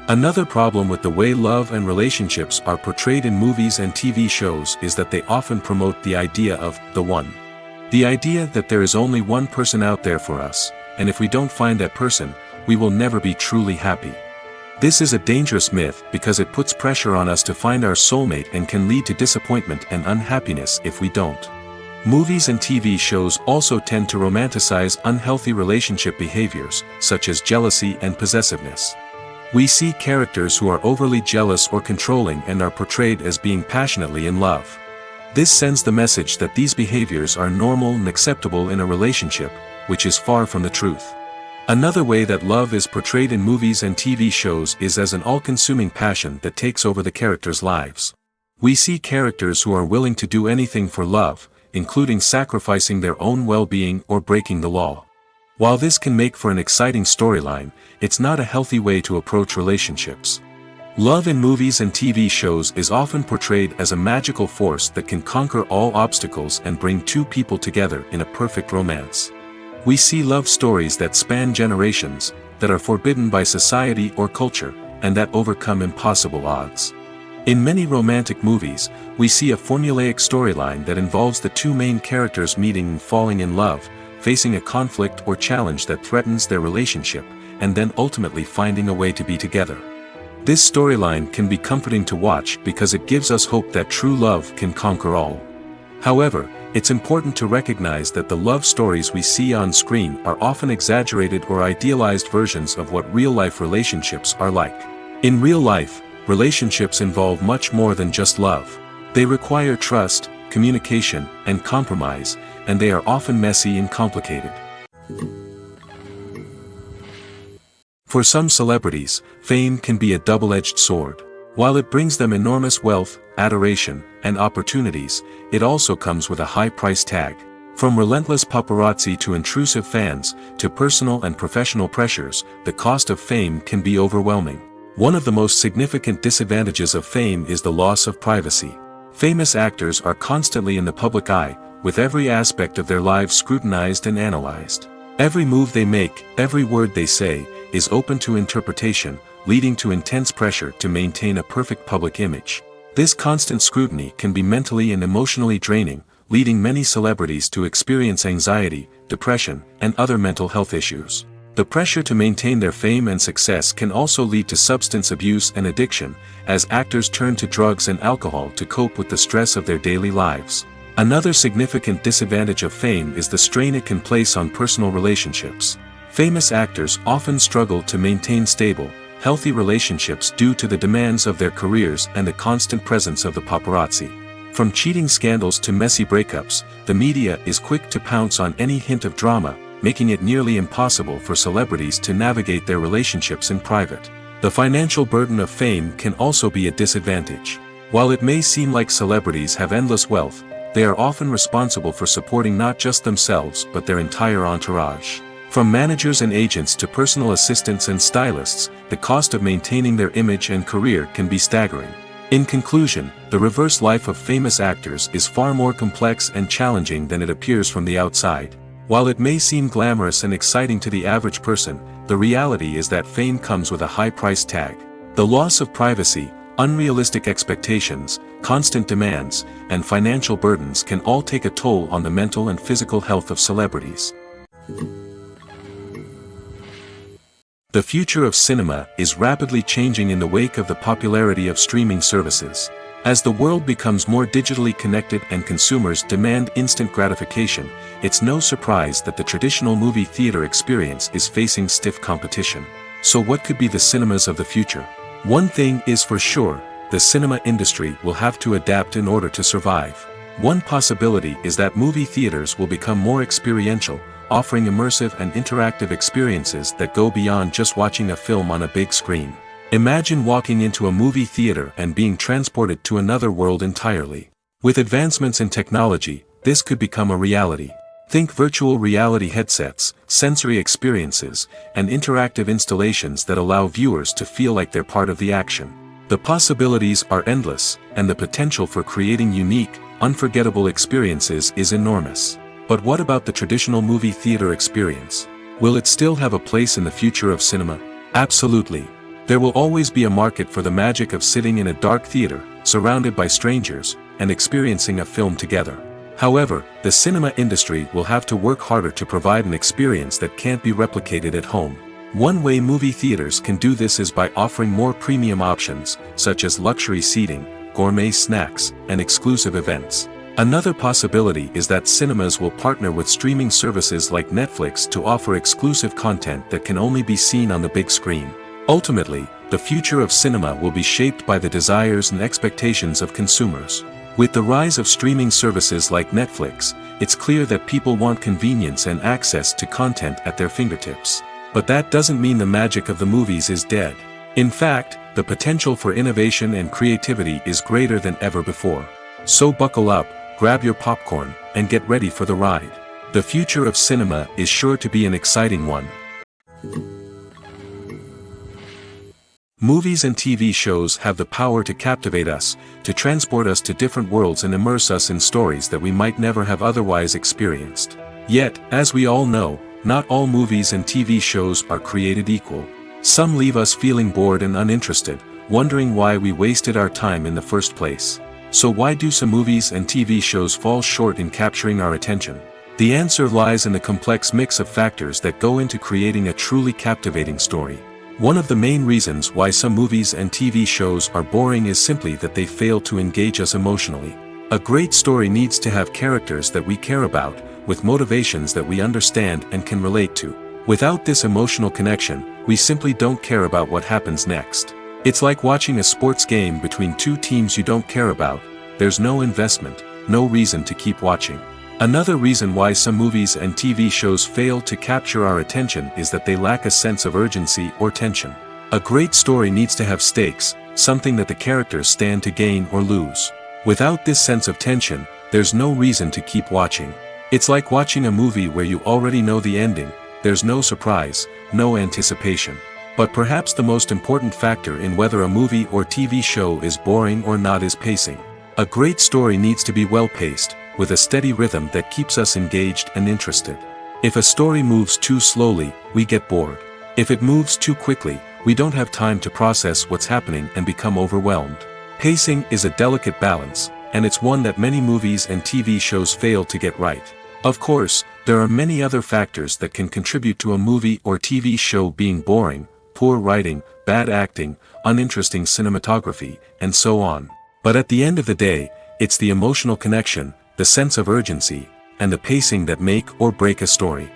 Another problem with the way love and relationships are portrayed in movies and TV shows is that they often promote the idea of the one. The idea that there is only one person out there for us, and if we don't find that person, we will never be truly happy. This is a dangerous myth because it puts pressure on us to find our soulmate and can lead to disappointment and unhappiness if we don't. Movies and TV shows also tend to romanticize unhealthy relationship behaviors, such as jealousy and possessiveness. We see characters who are overly jealous or controlling and are portrayed as being passionately in love. This sends the message that these behaviors are normal and acceptable in a relationship, which is far from the truth. Another way that love is portrayed in movies and TV shows is as an all-consuming passion that takes over the characters' lives. We see characters who are willing to do anything for love, including sacrificing their own well-being or breaking the law. While this can make for an exciting storyline, it's not a healthy way to approach relationships. Love in movies and TV shows is often portrayed as a magical force that can conquer all obstacles and bring two people together in a perfect romance. We see love stories that span generations, that are forbidden by society or culture, and that overcome impossible odds. In many romantic movies, we see a formulaic storyline that involves the two main characters meeting and falling in love, facing a conflict or challenge that threatens their relationship, and then ultimately finding a way to be together. This storyline can be comforting to watch because it gives us hope that true love can conquer all. However, it's important to recognize that the love stories we see on screen are often exaggerated or idealized versions of what real-life relationships are like. In real life, relationships involve much more than just love. They require trust, communication, and compromise, and they are often messy and complicated. For some celebrities, fame can be a double-edged sword. While it brings them enormous wealth, adoration, and opportunities, it also comes with a high price tag. From relentless paparazzi to intrusive fans, to personal and professional pressures, the cost of fame can be overwhelming. One of the most significant disadvantages of fame is the loss of privacy. Famous actors are constantly in the public eye, with every aspect of their lives scrutinized and analyzed. Every move they make, every word they say, is open to interpretation, leading to intense pressure to maintain a perfect public image. This constant scrutiny can be mentally and emotionally draining, leading many celebrities to experience anxiety, depression, and other mental health issues. The pressure to maintain their fame and success can also lead to substance abuse and addiction, as actors turn to drugs and alcohol to cope with the stress of their daily lives. Another significant disadvantage of fame is the strain it can place on personal relationships. Famous actors often struggle to maintain stable, healthy relationships due to the demands of their careers and the constant presence of the paparazzi. From cheating scandals to messy breakups, the media is quick to pounce on any hint of drama, making it nearly impossible for celebrities to navigate their relationships in private. The financial burden of fame can also be a disadvantage. While it may seem like celebrities have endless wealth, they are often responsible for supporting not just themselves but their entire entourage. From managers and agents to personal assistants and stylists, the cost of maintaining their image and career can be staggering. In conclusion, the reverse life of famous actors is far more complex and challenging than it appears from the outside. While it may seem glamorous and exciting to the average person, the reality is that fame comes with a high price tag. The loss of privacy, unrealistic expectations, constant demands, and financial burdens can all take a toll on the mental and physical health of celebrities. The future of cinema is rapidly changing in the wake of the popularity of streaming services. As the world becomes more digitally connected and consumers demand instant gratification, it's no surprise that the traditional movie theater experience is facing stiff competition. So what could be the cinemas of the future? One thing is for sure, the cinema industry will have to adapt in order to survive. One possibility is that movie theaters will become more experiential, offering immersive and interactive experiences that go beyond just watching a film on a big screen. Imagine walking into a movie theater and being transported to another world entirely. With advancements in technology, this could become a reality. Think virtual reality headsets, sensory experiences, and interactive installations that allow viewers to feel like they're part of the action. The possibilities are endless, and the potential for creating unique, unforgettable experiences is enormous. But what about the traditional movie theater experience? Will it still have a place in the future of cinema? Absolutely. There will always be a market for the magic of sitting in a dark theater, surrounded by strangers, and experiencing a film together. However, the cinema industry will have to work harder to provide an experience that can't be replicated at home. One way movie theaters can do this is by offering more premium options, such as luxury seating, gourmet snacks, and exclusive events. Another possibility is that cinemas will partner with streaming services like Netflix to offer exclusive content that can only be seen on the big screen. Ultimately, the future of cinema will be shaped by the desires and expectations of consumers. With the rise of streaming services like Netflix, it's clear that people want convenience and access to content at their fingertips. But that doesn't mean the magic of the movies is dead. In fact, the potential for innovation and creativity is greater than ever before. So buckle up, grab your popcorn, and get ready for the ride. The future of cinema is sure to be an exciting one. Movies and TV shows have the power to captivate us, to transport us to different worlds and immerse us in stories that we might never have otherwise experienced. Yet, as we all know, not all movies and TV shows are created equal. Some leave us feeling bored and uninterested, wondering why we wasted our time in the first place. So why do some movies and TV shows fall short in capturing our attention? The answer lies in the complex mix of factors that go into creating a truly captivating story. One of the main reasons why some movies and TV shows are boring is simply that they fail to engage us emotionally. A great story needs to have characters that we care about, with motivations that we understand and can relate to. Without this emotional connection, we simply don't care about what happens next. It's like watching a sports game between two teams you don't care about. There's no investment, no reason to keep watching. Another reason why some movies and TV shows fail to capture our attention is that they lack a sense of urgency or tension. A great story needs to have stakes, something that the characters stand to gain or lose. Without this sense of tension, there's no reason to keep watching. It's like watching a movie where you already know the ending. There's no surprise, no anticipation. But perhaps the most important factor in whether a movie or TV show is boring or not is pacing. A great story needs to be well-paced, with a steady rhythm that keeps us engaged and interested. If a story moves too slowly, we get bored. If it moves too quickly, we don't have time to process what's happening and become overwhelmed. Pacing is a delicate balance, and it's one that many movies and TV shows fail to get right. Of course, there are many other factors that can contribute to a movie or TV show being boring: poor writing, bad acting, uninteresting cinematography, and so on. But at the end of the day, it's the emotional connection, the sense of urgency, and the pacing that make or break a story.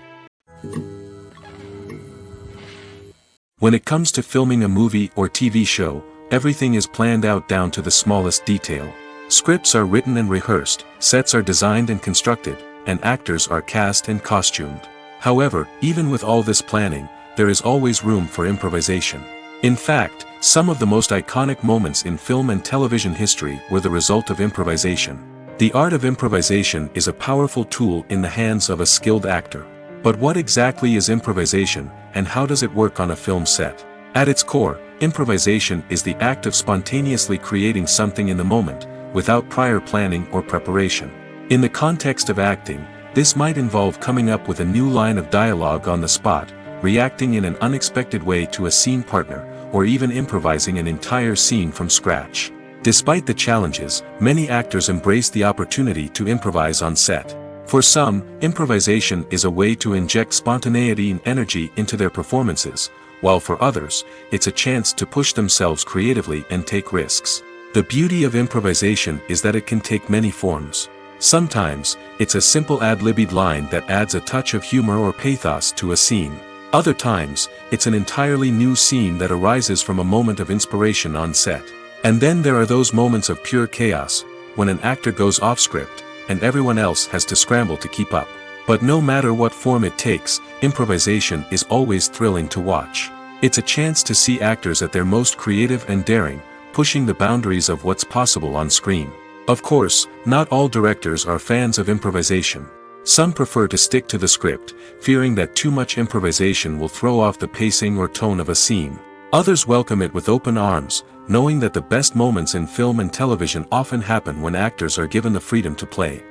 When it comes to filming a movie or TV show, everything is planned out down to the smallest detail. Scripts are written and rehearsed, sets are designed and constructed, and actors are cast and costumed. However, even with all this planning, there is always room for improvisation. In fact, some of the most iconic moments in film and television history were the result of improvisation. The art of improvisation is a powerful tool in the hands of a skilled actor. But what exactly is improvisation, and how does it work on a film set? At its core, improvisation is the act of spontaneously creating something in the moment, without prior planning or preparation. In the context of acting, this might involve coming up with a new line of dialogue on the spot, reacting in an unexpected way to a scene partner, or even improvising an entire scene from scratch. Despite the challenges, many actors embrace the opportunity to improvise on set. For some, improvisation is a way to inject spontaneity and energy into their performances, while for others, it's a chance to push themselves creatively and take risks. The beauty of improvisation is that it can take many forms. Sometimes, it's a simple ad-libbed line that adds a touch of humor or pathos to a scene. Other times, it's an entirely new scene that arises from a moment of inspiration on set. And then there are those moments of pure chaos, when an actor goes off script, and everyone else has to scramble to keep up. But no matter what form it takes, improvisation is always thrilling to watch. It's a chance to see actors at their most creative and daring, pushing the boundaries of what's possible on screen. Of course, not all directors are fans of improvisation. Some prefer to stick to the script, fearing that too much improvisation will throw off the pacing or tone of a scene. Others welcome it with open arms, knowing that the best moments in film and television often happen when actors are given the freedom to play.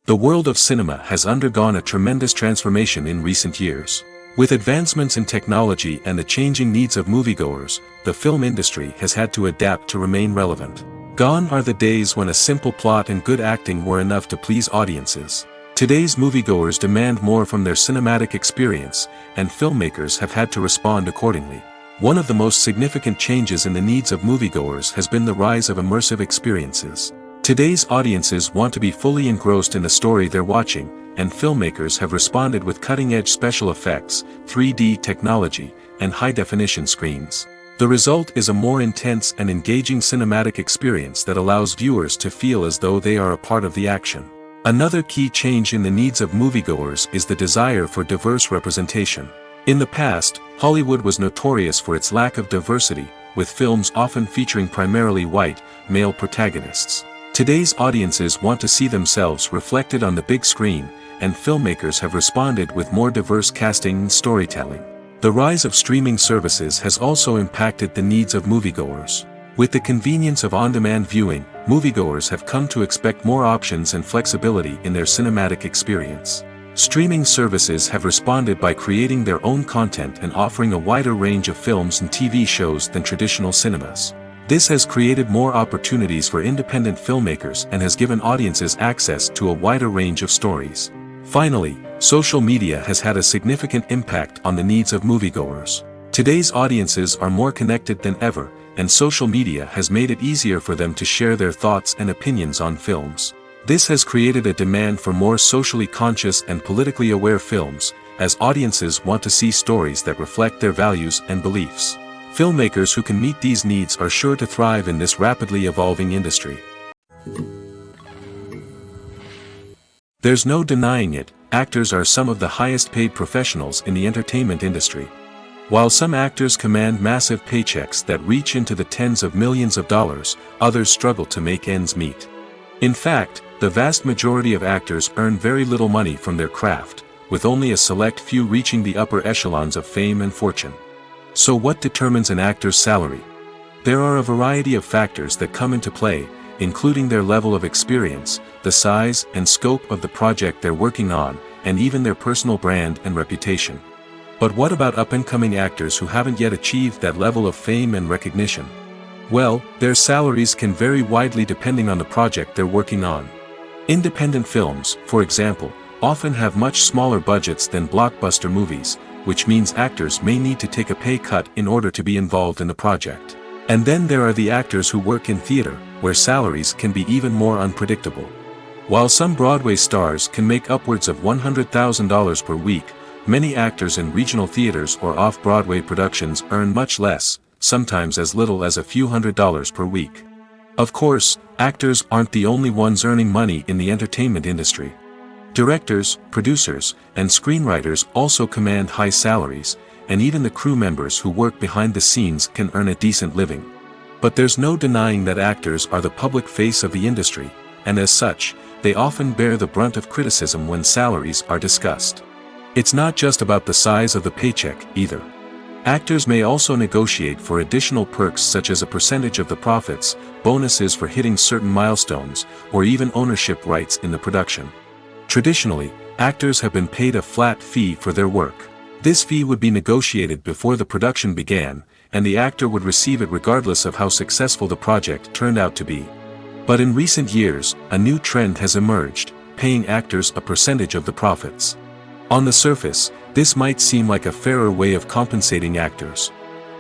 The world of cinema has undergone a tremendous transformation in recent years. With advancements in technology and the changing needs of moviegoers, the film industry has had to adapt to remain relevant. Gone are the days when a simple plot and good acting were enough to please audiences. Today's moviegoers demand more from their cinematic experience, and filmmakers have had to respond accordingly. One of the most significant changes in the needs of moviegoers has been the rise of immersive experiences. Today's audiences want to be fully engrossed in the story they're watching, and filmmakers have responded with cutting-edge special effects, 3D technology, and high-definition screens. The result is a more intense and engaging cinematic experience that allows viewers to feel as though they are a part of the action. Another key change in the needs of moviegoers is the desire for diverse representation. In the past, Hollywood was notorious for its lack of diversity, with films often featuring primarily white, male protagonists. Today's audiences want to see themselves reflected on the big screen, and filmmakers have responded with more diverse casting and storytelling. The rise of streaming services has also impacted the needs of moviegoers. With the convenience of on-demand viewing, moviegoers have come to expect more options and flexibility in their cinematic experience. Streaming services have responded by creating their own content and offering a wider range of films and TV shows than traditional cinemas. This has created more opportunities for independent filmmakers and has given audiences access to a wider range of stories. Finally, social media has had a significant impact on the needs of moviegoers. Today's audiences are more connected than ever, and social media has made it easier for them to share their thoughts and opinions on films. This has created a demand for more socially conscious and politically aware films, as audiences want to see stories that reflect their values and beliefs. Filmmakers who can meet these needs are sure to thrive in this rapidly evolving industry. There's no denying it, actors are some of the highest paid professionals in the entertainment industry. While some actors command massive paychecks that reach into the tens of millions of dollars, others struggle to make ends meet. In fact, the vast majority of actors earn very little money from their craft, with only a select few reaching the upper echelons of fame and fortune. So what determines an actor's salary? There are a variety of factors that come into play, including their level of experience, the size and scope of the project they're working on, and even their personal brand and reputation. But what about up-and-coming actors who haven't yet achieved that level of fame and recognition? Well, their salaries can vary widely depending on the project they're working on. Independent films, for example, often have much smaller budgets than blockbuster movies, which means actors may need to take a pay cut in order to be involved in the project. And then there are the actors who work in theater, where salaries can be even more unpredictable. While some Broadway stars can make upwards of $100,000 per week, many actors in regional theaters or off-Broadway productions earn much less, sometimes as little as a few $100s per week. Of course, actors aren't the only ones earning money in the entertainment industry. Directors, producers, and screenwriters also command high salaries, and even the crew members who work behind the scenes can earn a decent living. But there's no denying that actors are the public face of the industry, and as such, they often bear the brunt of criticism when salaries are discussed. It's not just about the size of the paycheck, either. Actors may also negotiate for additional perks such as a percentage of the profits, bonuses for hitting certain milestones, or even ownership rights in the production. Traditionally, actors have been paid a flat fee for their work. This fee would be negotiated before the production began, and the actor would receive it regardless of how successful the project turned out to be. But in recent years, a new trend has emerged, paying actors a percentage of the profits. On the surface, this might seem like a fairer way of compensating actors.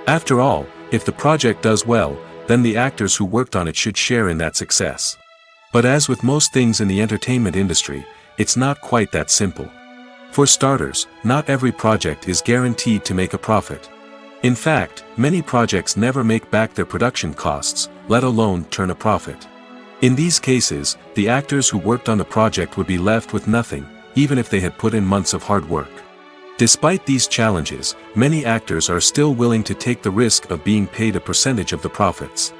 After all, if the project does well, then the actors who worked on it should share in that success. But as with most things in the entertainment industry, it's not quite that simple. For starters, not every project is guaranteed to make a profit. In fact, many projects never make back their production costs, let alone turn a profit. In these cases, the actors who worked on the project would be left with nothing, even if they had put in months of hard work. Despite these challenges, many actors are still willing to take the risk of being paid a percentage of the profits.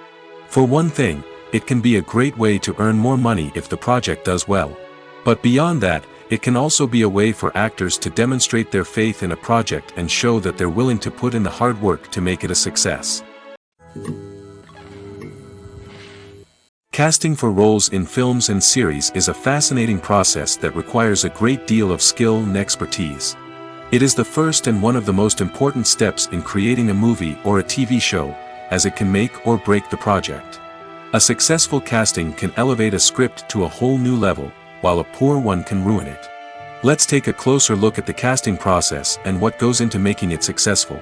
For one thing, it can be a great way to earn more money if the project does well. But beyond that, it can also be a way for actors to demonstrate their faith in a project and show that they're willing to put in the hard work to make it a success. Casting for roles in films and series is a fascinating process that requires a great deal of skill and expertise. It is the first and one of the most important steps in creating a movie or a TV show, as it can make or break the project. A successful casting can elevate a script to a whole new level, while a poor one can ruin it. Let's take a closer look at the casting process and what goes into making it successful.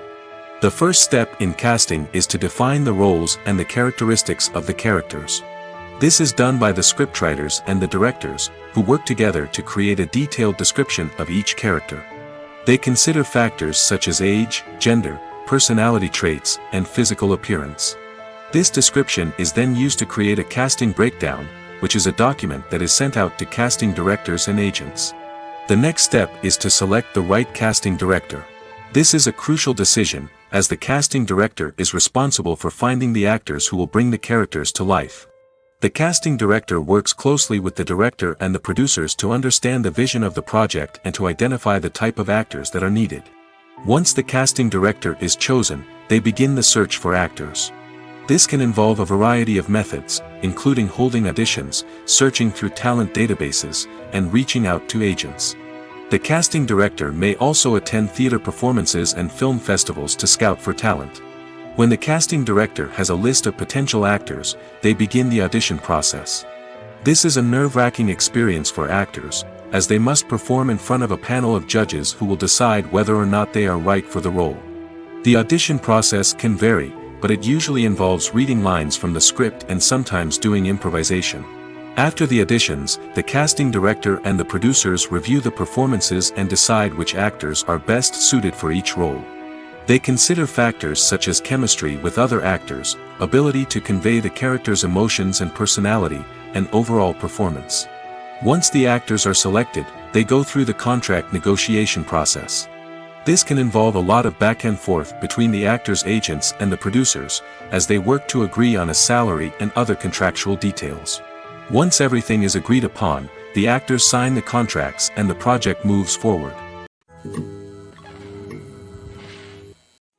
The first step in casting is to define the roles and the characteristics of the characters. This is done by the scriptwriters and the directors, who work together to create a detailed description of each character. They consider factors such as age, gender, personality traits, and physical appearance. This description is then used to create a casting breakdown, which is a document that is sent out to casting directors and agents. The next step is to select the right casting director. This is a crucial decision, as the casting director is responsible for finding the actors who will bring the characters to life. The casting director works closely with the director and the producers to understand the vision of the project and to identify the type of actors that are needed. Once the casting director is chosen, they begin the search for actors. This can involve a variety of methods, including holding auditions, searching through talent databases, and reaching out to agents. The casting director may also attend theater performances and film festivals to scout for talent. When the casting director has a list of potential actors, they begin the audition process. This is a nerve-wracking experience for actors, as they must perform in front of a panel of judges who will decide whether or not they are right for the role. The audition process can vary, but it usually involves reading lines from the script and sometimes doing improvisation. After the auditions, the casting director and the producers review the performances and decide which actors are best suited for each role. They consider factors such as chemistry with other actors, ability to convey the character's emotions and personality, and overall performance. Once the actors are selected, they go through the contract negotiation process. This can involve a lot of back and forth between the actors' agents and the producers, as they work to agree on a salary and other contractual details. Once everything is agreed upon, the actors sign the contracts and the project moves forward.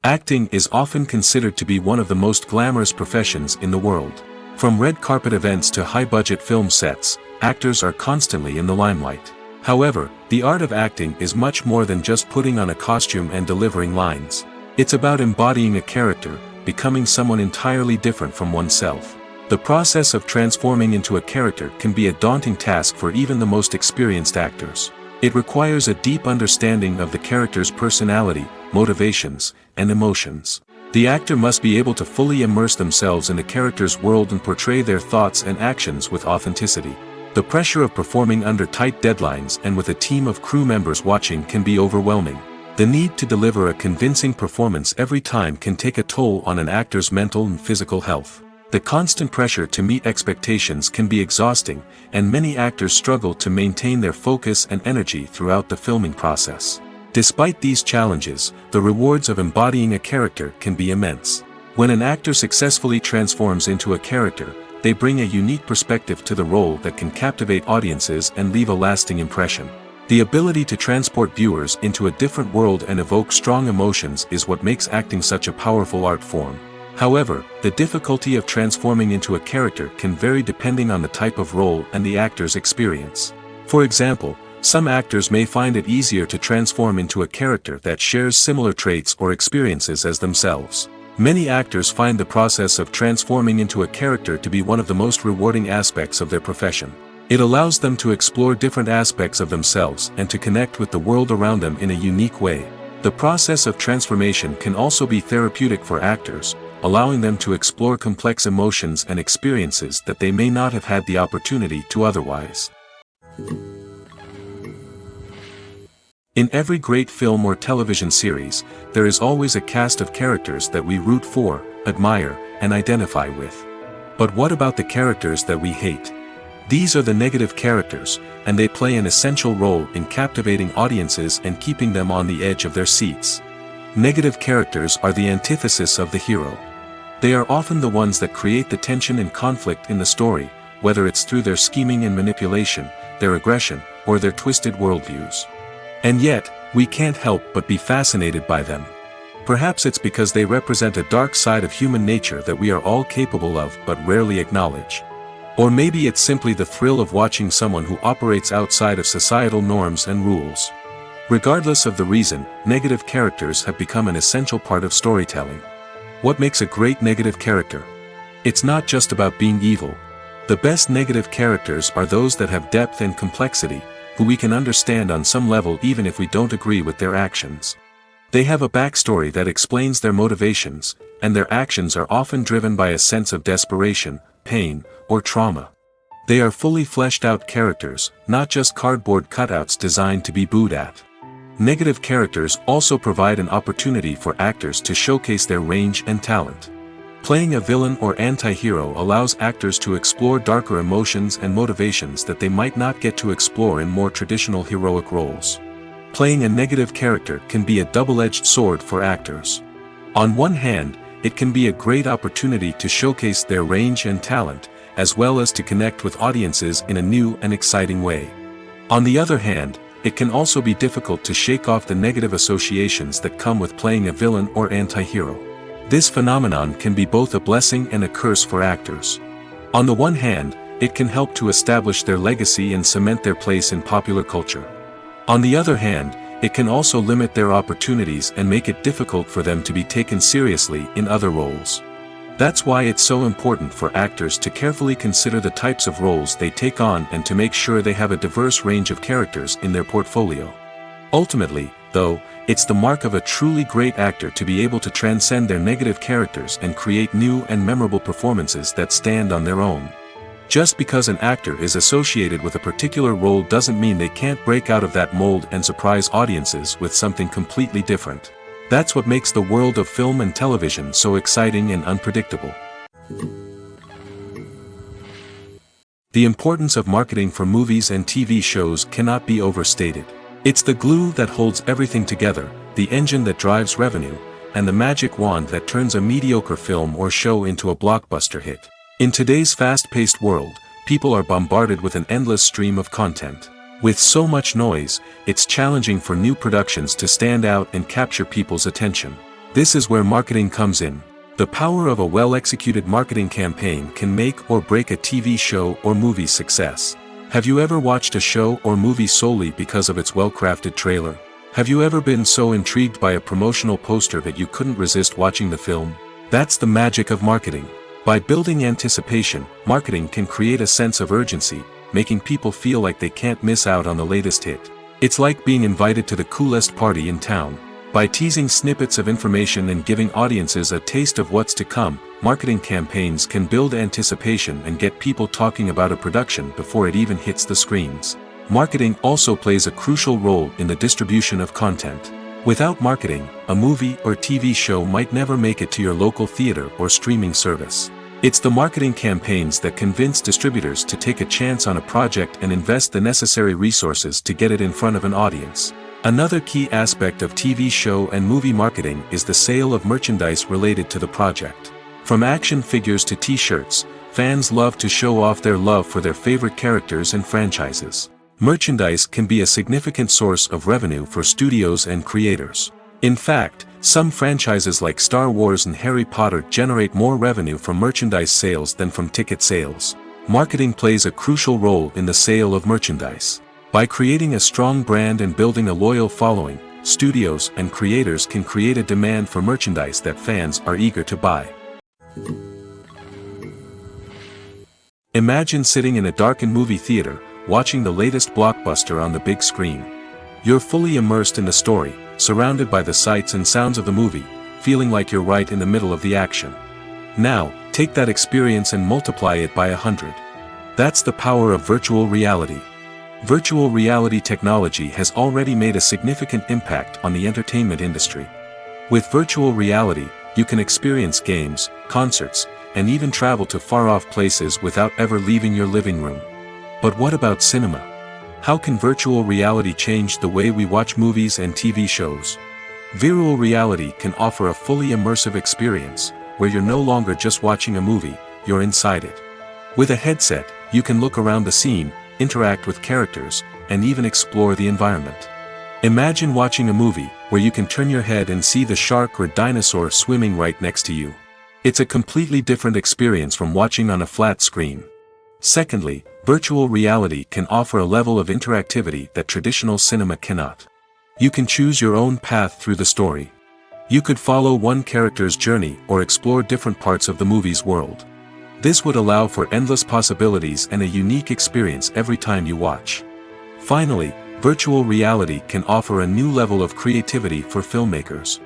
Acting is often considered to be one of the most glamorous professions in the world. From red carpet events to high-budget film sets, actors are constantly in the limelight. However, the art of acting is much more than just putting on a costume and delivering lines. It's about embodying a character, becoming someone entirely different from oneself. The process of transforming into a character can be a daunting task for even the most experienced actors. It requires a deep understanding of the character's personality, motivations, and emotions. The actor must be able to fully immerse themselves in the character's world and portray their thoughts and actions with authenticity. The pressure of performing under tight deadlines and with a team of crew members watching can be overwhelming. The need to deliver a convincing performance every time can take a toll on an actor's mental and physical health. The constant pressure to meet expectations can be exhausting, and many actors struggle to maintain their focus and energy throughout the filming process. Despite these challenges, the rewards of embodying a character can be immense. When an actor successfully transforms into a character, they bring a unique perspective to the role that can captivate audiences and leave a lasting impression. The ability to transport viewers into a different world and evoke strong emotions is what makes acting such a powerful art form. However, the difficulty of transforming into a character can vary depending on the type of role and the actor's experience. For example, some actors may find it easier to transform into a character that shares similar traits or experiences as themselves. Many actors find the process of transforming into a character to be one of the most rewarding aspects of their profession. It allows them to explore different aspects of themselves and to connect with the world around them in a unique way. The process of transformation can also be therapeutic for actors, allowing them to explore complex emotions and experiences that they may not have had the opportunity to otherwise. In every great film or television series, there is always a cast of characters that we root for, admire, and identify with. But what about the characters that we hate? These are the negative characters, and they play an essential role in captivating audiences and keeping them on the edge of their seats. Negative characters are the antithesis of the hero. They are often the ones that create the tension and conflict in the story, whether it's through their scheming and manipulation, their aggression, or their twisted worldviews. And yet, we can't help but be fascinated by them. Perhaps it's because they represent a dark side of human nature that we are all capable of but rarely acknowledge. Or maybe it's simply the thrill of watching someone who operates outside of societal norms and rules. Regardless of the reason, negative characters have become an essential part of storytelling. What makes a great negative character? It's not just about being evil. The best negative characters are those that have depth and complexity, who we can understand on some level even if we don't agree with their actions. They have a backstory that explains their motivations, and their actions are often driven by a sense of desperation, pain, or trauma. They are fully fleshed out characters, not just cardboard cutouts designed to be booed at. Negative characters also provide an opportunity for actors to showcase their range and talent. Playing a villain or anti-hero allows actors to explore darker emotions and motivations that they might not get to explore in more traditional heroic roles. Playing a negative character can be a double-edged sword for actors. On one hand, it can be a great opportunity to showcase their range and talent, as well as to connect with audiences in a new and exciting way. On the other hand, it can also be difficult to shake off the negative associations that come with playing a villain or anti-hero. This phenomenon can be both a blessing and a curse for actors. On the one hand, it can help to establish their legacy and cement their place in popular culture. On the other hand, it can also limit their opportunities and make it difficult for them to be taken seriously in other roles. That's why it's so important for actors to carefully consider the types of roles they take on and to make sure they have a diverse range of characters in their portfolio. Ultimately, though, it's the mark of a truly great actor to be able to transcend their negative characters and create new and memorable performances that stand on their own. Just because an actor is associated with a particular role doesn't mean they can't break out of that mold and surprise audiences with something completely different. That's what makes the world of film and television so exciting and unpredictable. The importance of marketing for movies and TV shows cannot be overstated. It's the glue that holds everything together, the engine that drives revenue, and the magic wand that turns a mediocre film or show into a blockbuster hit. In today's fast-paced world, people are bombarded with an endless stream of content. With so much noise, it's challenging for new productions to stand out and capture people's attention. This is where marketing comes in. The power of a well-executed marketing campaign can make or break a TV show or movie's success. Have you ever watched a show or movie solely because of its well-crafted trailer? Have you ever been so intrigued by a promotional poster that you couldn't resist watching the film? That's the magic of marketing. By building anticipation, marketing can create a sense of urgency, making people feel like they can't miss out on the latest hit. It's like being invited to the coolest party in town. By teasing snippets of information and giving audiences a taste of what's to come, marketing campaigns can build anticipation and get people talking about a production before it even hits the screens. Marketing also plays a crucial role in the distribution of content. Without marketing, a movie or TV show might never make it to your local theater or streaming service. It's the marketing campaigns that convince distributors to take a chance on a project and invest the necessary resources to get it in front of an audience. Another key aspect of TV show and movie marketing is the sale of merchandise related to the project. From action figures to t-shirts, fans love to show off their love for their favorite characters and franchises. Merchandise can be a significant source of revenue for studios and creators. In fact, some franchises like Star Wars and Harry Potter generate more revenue from merchandise sales than from ticket sales. Marketing plays a crucial role in the sale of merchandise. By creating a strong brand and building a loyal following, studios and creators can create a demand for merchandise that fans are eager to buy. Imagine sitting in a darkened movie theater, watching the latest blockbuster on the big screen. You're fully immersed in the story, surrounded by the sights and sounds of the movie, feeling like you're right in the middle of the action. Now, take that experience and multiply it by 100. That's the power of virtual reality. Virtual reality technology has already made a significant impact on the entertainment industry. With virtual reality, you can experience games, concerts, and even travel to far-off places without ever leaving your living room. But what about cinema? How can virtual reality change the way we watch movies and TV shows? Virtual reality can offer a fully immersive experience, where you're no longer just watching a movie, you're inside it. With a headset, you can look around the scene, interact with characters, and even explore the environment. Imagine watching a movie, where you can turn your head and see the shark or dinosaur swimming right next to you. It's a completely different experience from watching on a flat screen. Secondly, virtual reality can offer a level of interactivity that traditional cinema cannot. You can choose your own path through the story. You could follow one character's journey or explore different parts of the movie's world. This would allow for endless possibilities and a unique experience every time you watch. Finally, virtual reality can offer a new level of creativity for filmmakers.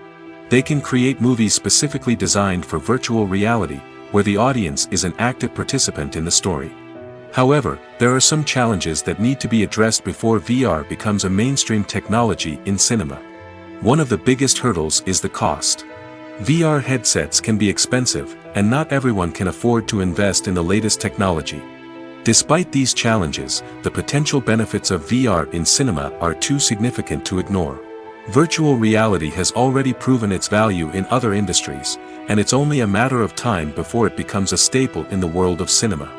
They can create movies specifically designed for virtual reality, where the audience is an active participant in the story. However, there are some challenges that need to be addressed before VR becomes a mainstream technology in cinema. One of the biggest hurdles is the cost. VR headsets can be expensive, and not everyone can afford to invest in the latest technology. Despite these challenges, the potential benefits of VR in cinema are too significant to ignore. Virtual reality has already proven its value in other industries, and it's only a matter of time before it becomes a staple in the world of cinema.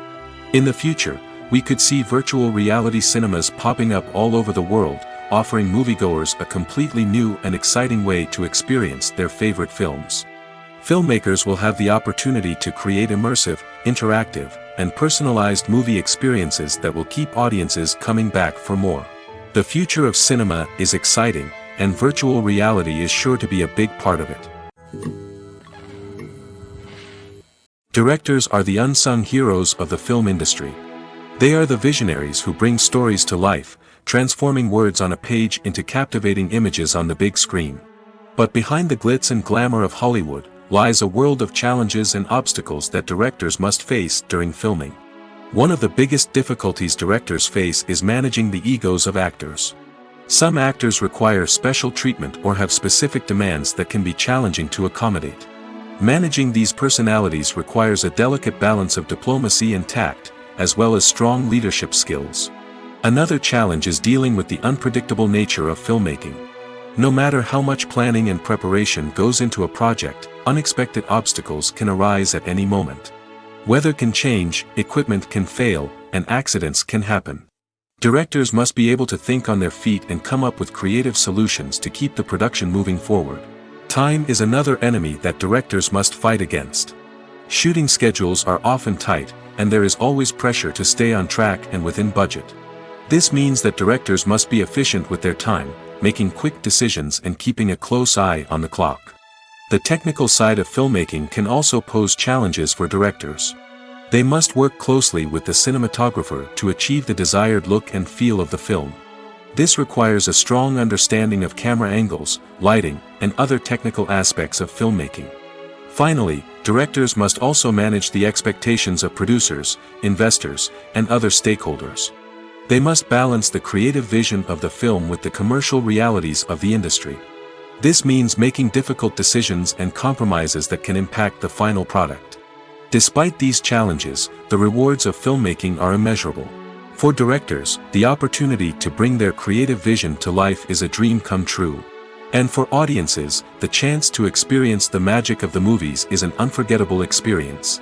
In the future, we could see virtual reality cinemas popping up all over the world, offering moviegoers a completely new and exciting way to experience their favorite films. Filmmakers will have the opportunity to create immersive, interactive, and personalized movie experiences that will keep audiences coming back for more. The future of cinema is exciting, and virtual reality is sure to be a big part of it. Directors are the unsung heroes of the film industry. They are the visionaries who bring stories to life, transforming words on a page into captivating images on the big screen. But behind the glitz and glamour of Hollywood, lies a world of challenges and obstacles that directors must face during filming. One of the biggest difficulties directors face is managing the egos of actors. Some actors require special treatment or have specific demands that can be challenging to accommodate. Managing these personalities requires a delicate balance of diplomacy and tact, as well as strong leadership skills. Another challenge is dealing with the unpredictable nature of filmmaking. No matter how much planning and preparation goes into a project, unexpected obstacles can arise at any moment. Weather can change, equipment can fail, and accidents can happen. Directors must be able to think on their feet and come up with creative solutions to keep the production moving forward. Time is another enemy that directors must fight against. Shooting schedules are often tight, and there is always pressure to stay on track and within budget. This means that directors must be efficient with their time, making quick decisions and keeping a close eye on the clock. The technical side of filmmaking can also pose challenges for directors. They must work closely with the cinematographer to achieve the desired look and feel of the film. This requires a strong understanding of camera angles, lighting, and other technical aspects of filmmaking. Finally, directors must also manage the expectations of producers, investors, and other stakeholders. They must balance the creative vision of the film with the commercial realities of the industry. This means making difficult decisions and compromises that can impact the final product. Despite these challenges, the rewards of filmmaking are immeasurable. For directors, the opportunity to bring their creative vision to life is a dream come true. And for audiences, the chance to experience the magic of the movies is an unforgettable experience.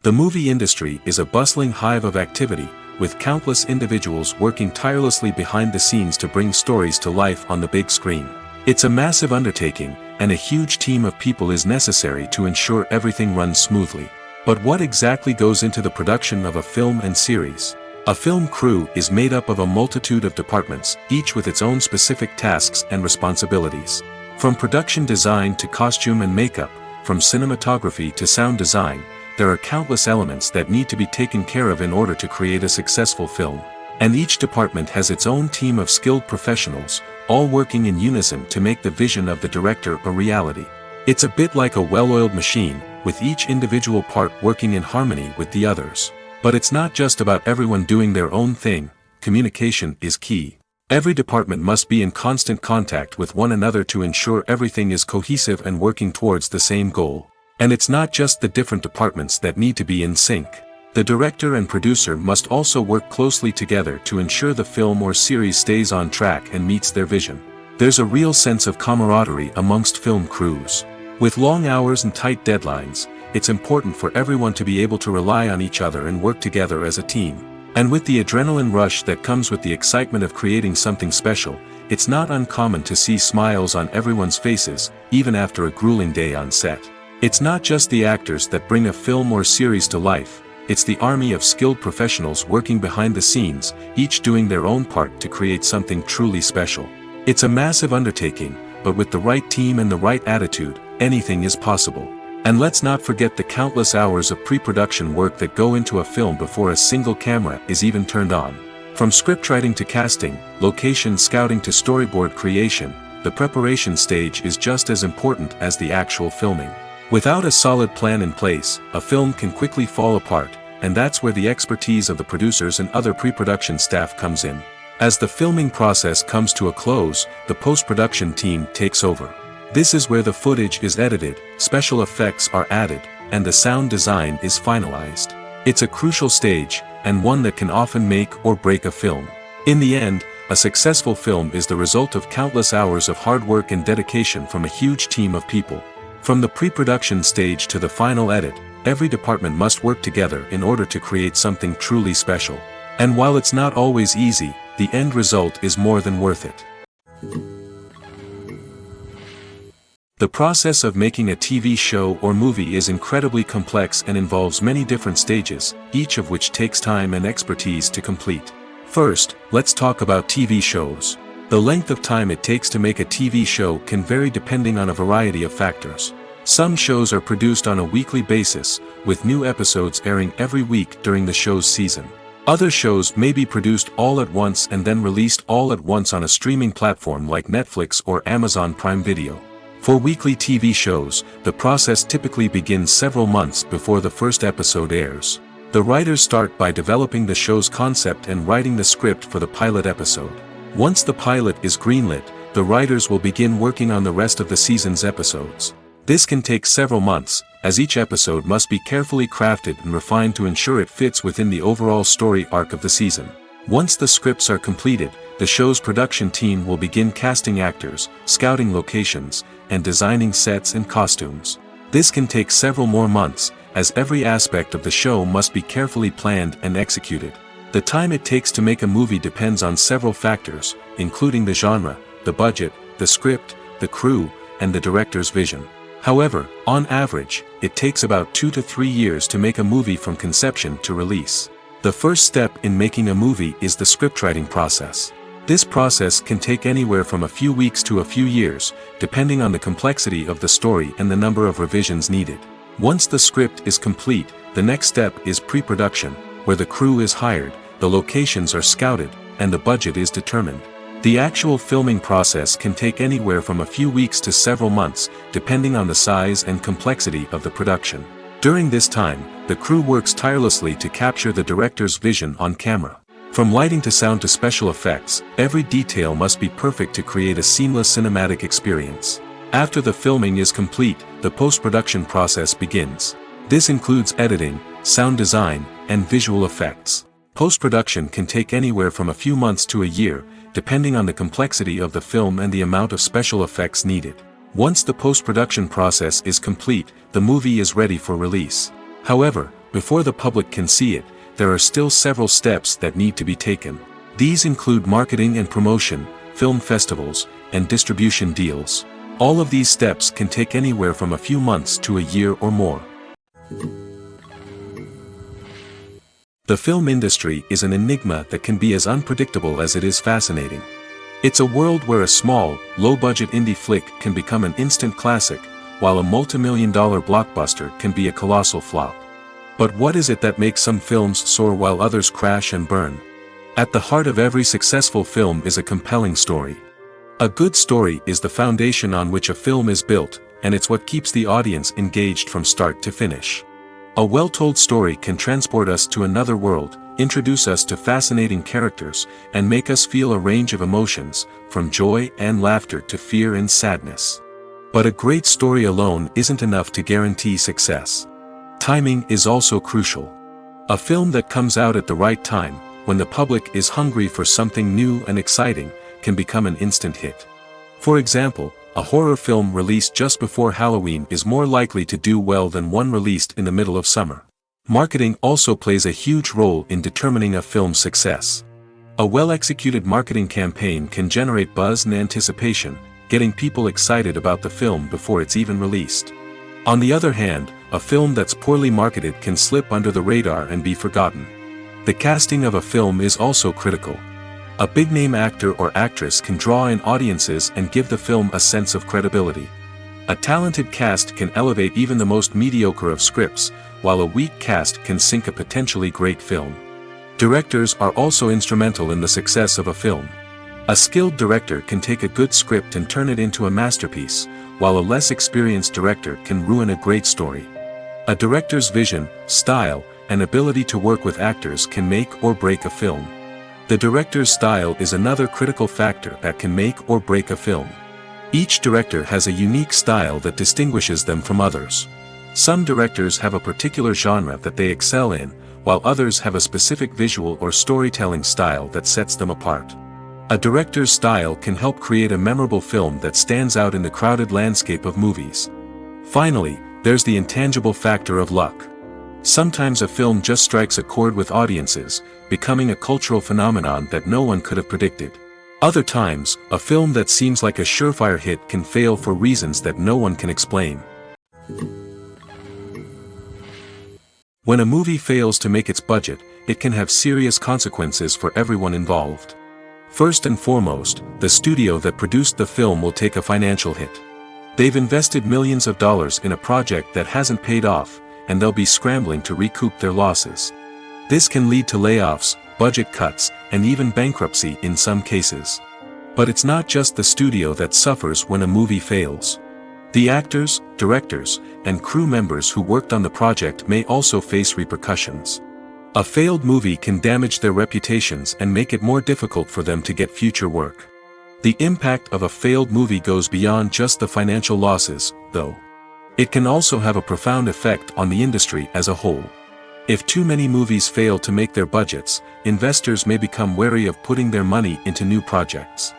The movie industry is a bustling hive of activity, with countless individuals working tirelessly behind the scenes to bring stories to life on the big screen. It's a massive undertaking, and a huge team of people is necessary to ensure everything runs smoothly. But what exactly goes into the production of a film and series? A film crew is made up of a multitude of departments, each with its own specific tasks and responsibilities. From production design to costume and makeup, from cinematography to sound design, there are countless elements that need to be taken care of in order to create a successful film. And each department has its own team of skilled professionals, all working in unison to make the vision of the director a reality. It's a bit like a well-oiled machine, with each individual part working in harmony with the others. But it's not just about everyone doing their own thing. Communication is key. Every department must be in constant contact with one another to ensure everything is cohesive and working towards the same goal. And it's not just the different departments that need to be in sync. The director and producer must also work closely together to ensure the film or series stays on track and meets their vision. There's a real sense of camaraderie amongst film crews. With long hours and tight deadlines, it's important for everyone to be able to rely on each other and work together as a team. And with the adrenaline rush that comes with the excitement of creating something special, it's not uncommon to see smiles on everyone's faces, even after a grueling day on set. It's not just the actors that bring a film or series to life, it's the army of skilled professionals working behind the scenes, each doing their own part to create something truly special. It's a massive undertaking, but with the right team and the right attitude, anything is possible. And let's not forget the countless hours of pre-production work that go into a film before a single camera is even turned on. From scriptwriting to casting, location scouting to storyboard creation, the preparation stage is just as important as the actual filming. Without a solid plan in place, a film can quickly fall apart, and that's where the expertise of the producers and other pre-production staff comes in. As the filming process comes to a close, the post-production team takes over. This is where the footage is edited, special effects are added, and the sound design is finalized. It's a crucial stage, and one that can often make or break a film. In the end, a successful film is the result of countless hours of hard work and dedication from a huge team of people. From the pre-production stage to the final edit, every department must work together in order to create something truly special. And while it's not always easy, the end result is more than worth it. The process of making a TV show or movie is incredibly complex and involves many different stages, each of which takes time and expertise to complete. First, let's talk about TV shows. The length of time it takes to make a TV show can vary depending on a variety of factors. Some shows are produced on a weekly basis, with new episodes airing every week during the show's season. Other shows may be produced all at once and then released all at once on a streaming platform like Netflix or Amazon Prime Video. For weekly TV shows, the process typically begins several months before the first episode airs. The writers start by developing the show's concept and writing the script for the pilot episode. Once the pilot is greenlit, the writers will begin working on the rest of the season's episodes. This can take several months, as each episode must be carefully crafted and refined to ensure it fits within the overall story arc of the season. Once the scripts are completed, the show's production team will begin casting actors, scouting locations, and designing sets and costumes. This can take several more months, as every aspect of the show must be carefully planned and executed. The time it takes to make a movie depends on several factors, including the genre, the budget, the script, the crew, and the director's vision. However, on average, it takes about 2 to 3 years to make a movie from conception to release. The first step in making a movie is the scriptwriting process. This process can take anywhere from a few weeks to a few years, depending on the complexity of the story and the number of revisions needed. Once the script is complete, the next step is pre-production, where the crew is hired, the locations are scouted, and the budget is determined. The actual filming process can take anywhere from a few weeks to several months, depending on the size and complexity of the production. During this time, the crew works tirelessly to capture the director's vision on camera. From lighting to sound to special effects, every detail must be perfect to create a seamless cinematic experience. After the filming is complete, the post-production process begins. This includes editing, sound design, and visual effects. Post-production can take anywhere from a few months to a year, depending on the complexity of the film and the amount of special effects needed. Once the post-production process is complete, the movie is ready for release. However, before the public can see it, there are still several steps that need to be taken. These include marketing and promotion, film festivals, and distribution deals. All of these steps can take anywhere from a few months to a year or more. The film industry is an enigma that can be as unpredictable as it is fascinating. It's a world where a small, low-budget indie flick can become an instant classic, while a multi-million-dollar blockbuster can be a colossal flop. But what is it that makes some films soar while others crash and burn? At the heart of every successful film is a compelling story. A good story is the foundation on which a film is built, and it's what keeps the audience engaged from start to finish. A well-told story can transport us to another world, introduce us to fascinating characters, and make us feel a range of emotions, from joy and laughter to fear and sadness. But a great story alone isn't enough to guarantee success. Timing is also crucial. A film that comes out at the right time, when the public is hungry for something new and exciting, can become an instant hit. For example, a horror film released just before Halloween is more likely to do well than one released in the middle of summer. Marketing also plays a huge role in determining a film's success. A well-executed marketing campaign can generate buzz and anticipation, getting people excited about the film before it's even released. On the other hand, a film that's poorly marketed can slip under the radar and be forgotten. The casting of a film is also critical. A big-name actor or actress can draw in audiences and give the film a sense of credibility. A talented cast can elevate even the most mediocre of scripts, while a weak cast can sink a potentially great film. Directors are also instrumental in the success of a film. A skilled director can take a good script and turn it into a masterpiece, while a less experienced director can ruin a great story. A director's vision, style, and ability to work with actors can make or break a film. The director's style is another critical factor that can make or break a film. Each director has a unique style that distinguishes them from others. Some directors have a particular genre that they excel in, while others have a specific visual or storytelling style that sets them apart. A director's style can help create a memorable film that stands out in the crowded landscape of movies. Finally, there's the intangible factor of luck. Sometimes a film just strikes a chord with audiences, becoming a cultural phenomenon that no one could have predicted. Other times, a film that seems like a surefire hit can fail for reasons that no one can explain. When a movie fails to make its budget, it can have serious consequences for everyone involved. First and foremost, the studio that produced the film will take a financial hit. They've invested millions of dollars in a project that hasn't paid off, and they'll be scrambling to recoup their losses. This can lead to layoffs, budget cuts, and even bankruptcy in some cases. But it's not just the studio that suffers when a movie fails. The actors, directors, and crew members who worked on the project may also face repercussions. A failed movie can damage their reputations and make it more difficult for them to get future work. The impact of a failed movie goes beyond just the financial losses, though. It can also have a profound effect on the industry as a whole. If too many movies fail to make their budgets, investors may become wary of putting their money into new projects.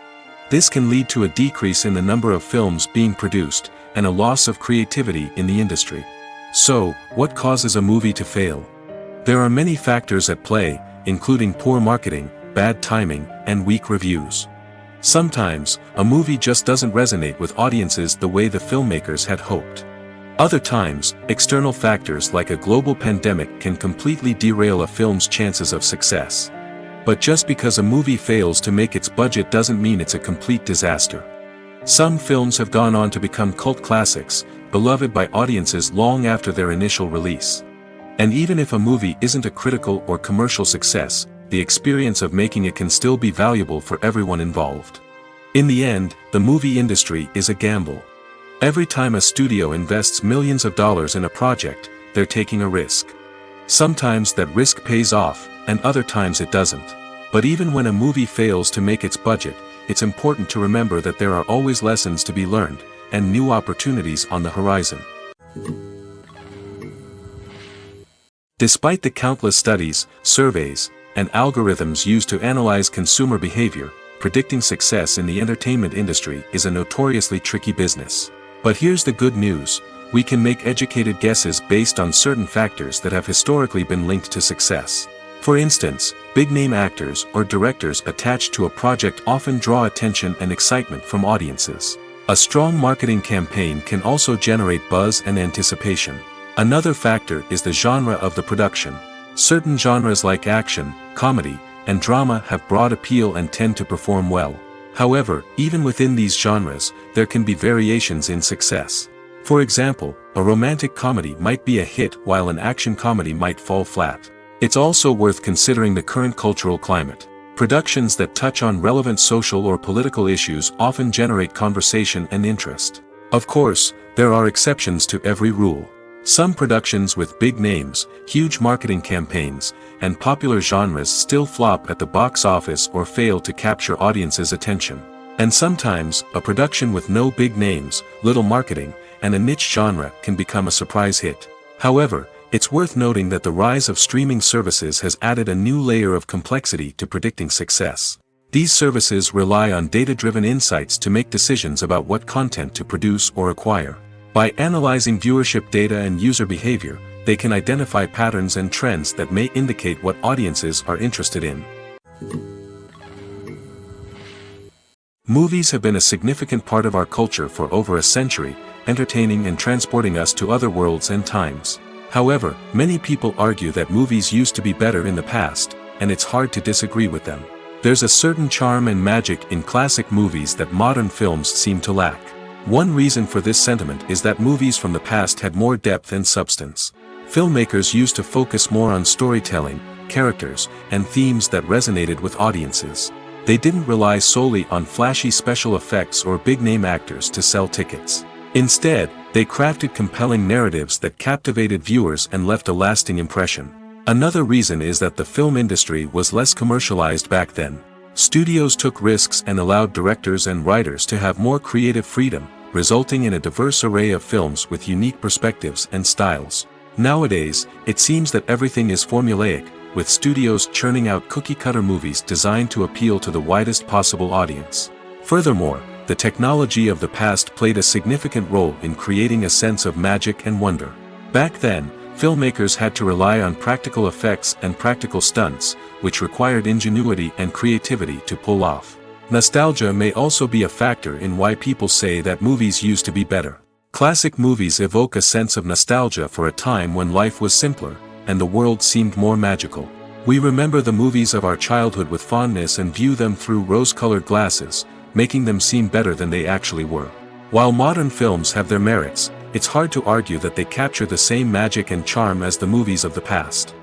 This can lead to a decrease in the number of films being produced, and a loss of creativity in the industry. So, what causes a movie to fail? There are many factors at play, including poor marketing, bad timing, and weak reviews. Sometimes, a movie just doesn't resonate with audiences the way the filmmakers had hoped. Other times, external factors like a global pandemic can completely derail a film's chances of success. But just because a movie fails to make its budget doesn't mean it's a complete disaster. Some films have gone on to become cult classics, beloved by audiences long after their initial release. And even if a movie isn't a critical or commercial success, the experience of making it can still be valuable for everyone involved. In the end, the movie industry is a gamble. Every time a studio invests millions of dollars in a project, they're taking a risk. Sometimes that risk pays off, and other times it doesn't. But even when a movie fails to make its budget, it's important to remember that there are always lessons to be learned, and new opportunities on the horizon. Despite the countless studies, surveys, and algorithms used to analyze consumer behavior, predicting success in the entertainment industry is a notoriously tricky business. But here's the good news: we can make educated guesses based on certain factors that have historically been linked to success. For instance, big-name actors or directors attached to a project often draw attention and excitement from audiences. A strong marketing campaign can also generate buzz and anticipation. Another factor is the genre of the production. Certain genres like action, comedy, and drama have broad appeal and tend to perform well. However, even within these genres, there can be variations in success. For example, a romantic comedy might be a hit while an action comedy might fall flat. It's also worth considering the current cultural climate. Productions that touch on relevant social or political issues often generate conversation and interest. Of course, there are exceptions to every rule. Some productions with big names, huge marketing campaigns, and popular genres still flop at the box office or fail to capture audiences' attention. And sometimes, a production with no big names, little marketing, and a niche genre can become a surprise hit. However, it's worth noting that the rise of streaming services has added a new layer of complexity to predicting success. These services rely on data-driven insights to make decisions about what content to produce or acquire. By analyzing viewership data and user behavior, they can identify patterns and trends that may indicate what audiences are interested in. Movies have been a significant part of our culture for over a century, entertaining and transporting us to other worlds and times. However, many people argue that movies used to be better in the past, and it's hard to disagree with them. There's a certain charm and magic in classic movies that modern films seem to lack. One reason for this sentiment is that movies from the past had more depth and substance. Filmmakers used to focus more on storytelling, characters, and themes that resonated with audiences. They didn't rely solely on flashy special effects or big-name actors to sell tickets. Instead, they crafted compelling narratives that captivated viewers and left a lasting impression. Another reason is that the film industry was less commercialized back then. Studios took risks and allowed directors and writers to have more creative freedom, resulting in a diverse array of films with unique perspectives and styles. Nowadays, it seems that everything is formulaic, with studios churning out cookie-cutter movies designed to appeal to the widest possible audience. Furthermore, the technology of the past played a significant role in creating a sense of magic and wonder. Back then, filmmakers had to rely on practical effects and practical stunts, which required ingenuity and creativity to pull off. Nostalgia may also be a factor in why people say that movies used to be better. Classic movies evoke a sense of nostalgia for a time when life was simpler, and the world seemed more magical. We remember the movies of our childhood with fondness and view them through rose-colored glasses, making them seem better than they actually were. While modern films have their merits, it's hard to argue that they capture the same magic and charm as the movies of the past.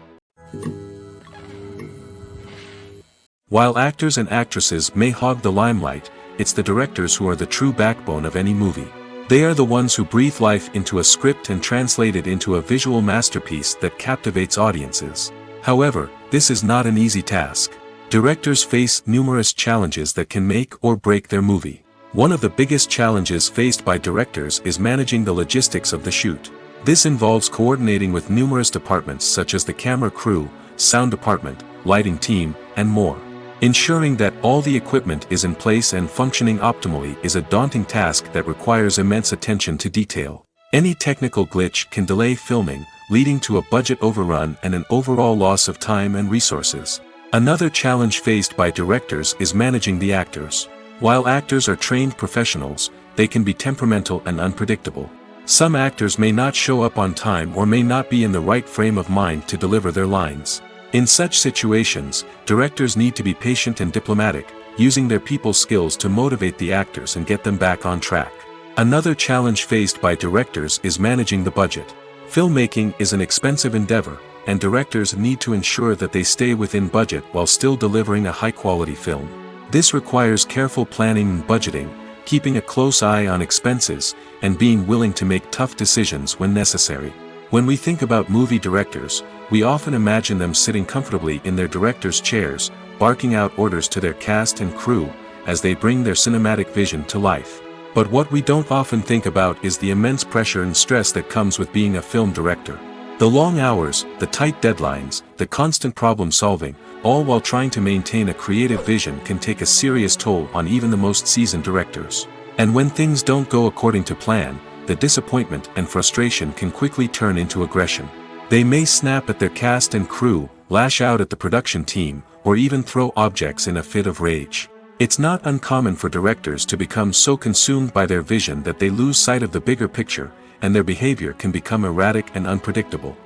While actors and actresses may hog the limelight, it's the directors who are the true backbone of any movie. They are the ones who breathe life into a script and translate it into a visual masterpiece that captivates audiences. However, this is not an easy task. Directors face numerous challenges that can make or break their movie. One of the biggest challenges faced by directors is managing the logistics of the shoot. This involves coordinating with numerous departments such as the camera crew, sound department, lighting team, and more. Ensuring that all the equipment is in place and functioning optimally is a daunting task that requires immense attention to detail. Any technical glitch can delay filming, leading to a budget overrun and an overall loss of time and resources. Another challenge faced by directors is managing the actors. While actors are trained professionals, they can be temperamental and unpredictable. Some actors may not show up on time or may not be in the right frame of mind to deliver their lines. In such situations, directors need to be patient and diplomatic, using their people skills to motivate the actors and get them back on track. Another challenge faced by directors is managing the budget. Filmmaking is an expensive endeavor, and directors need to ensure that they stay within budget while still delivering a high-quality film. This requires careful planning and budgeting, keeping a close eye on expenses, and being willing to make tough decisions when necessary. When we think about movie directors, we often imagine them sitting comfortably in their director's chairs, barking out orders to their cast and crew, as they bring their cinematic vision to life. But what we don't often think about is the immense pressure and stress that comes with being a film director. The long hours, the tight deadlines, the constant problem solving, all while trying to maintain a creative vision can take a serious toll on even the most seasoned directors. And when things don't go according to plan, the disappointment and frustration can quickly turn into aggression. They may snap at their cast and crew, lash out at the production team, or even throw objects in a fit of rage. It's not uncommon for directors to become so consumed by their vision that they lose sight of the bigger picture, and their behavior can become erratic and unpredictable.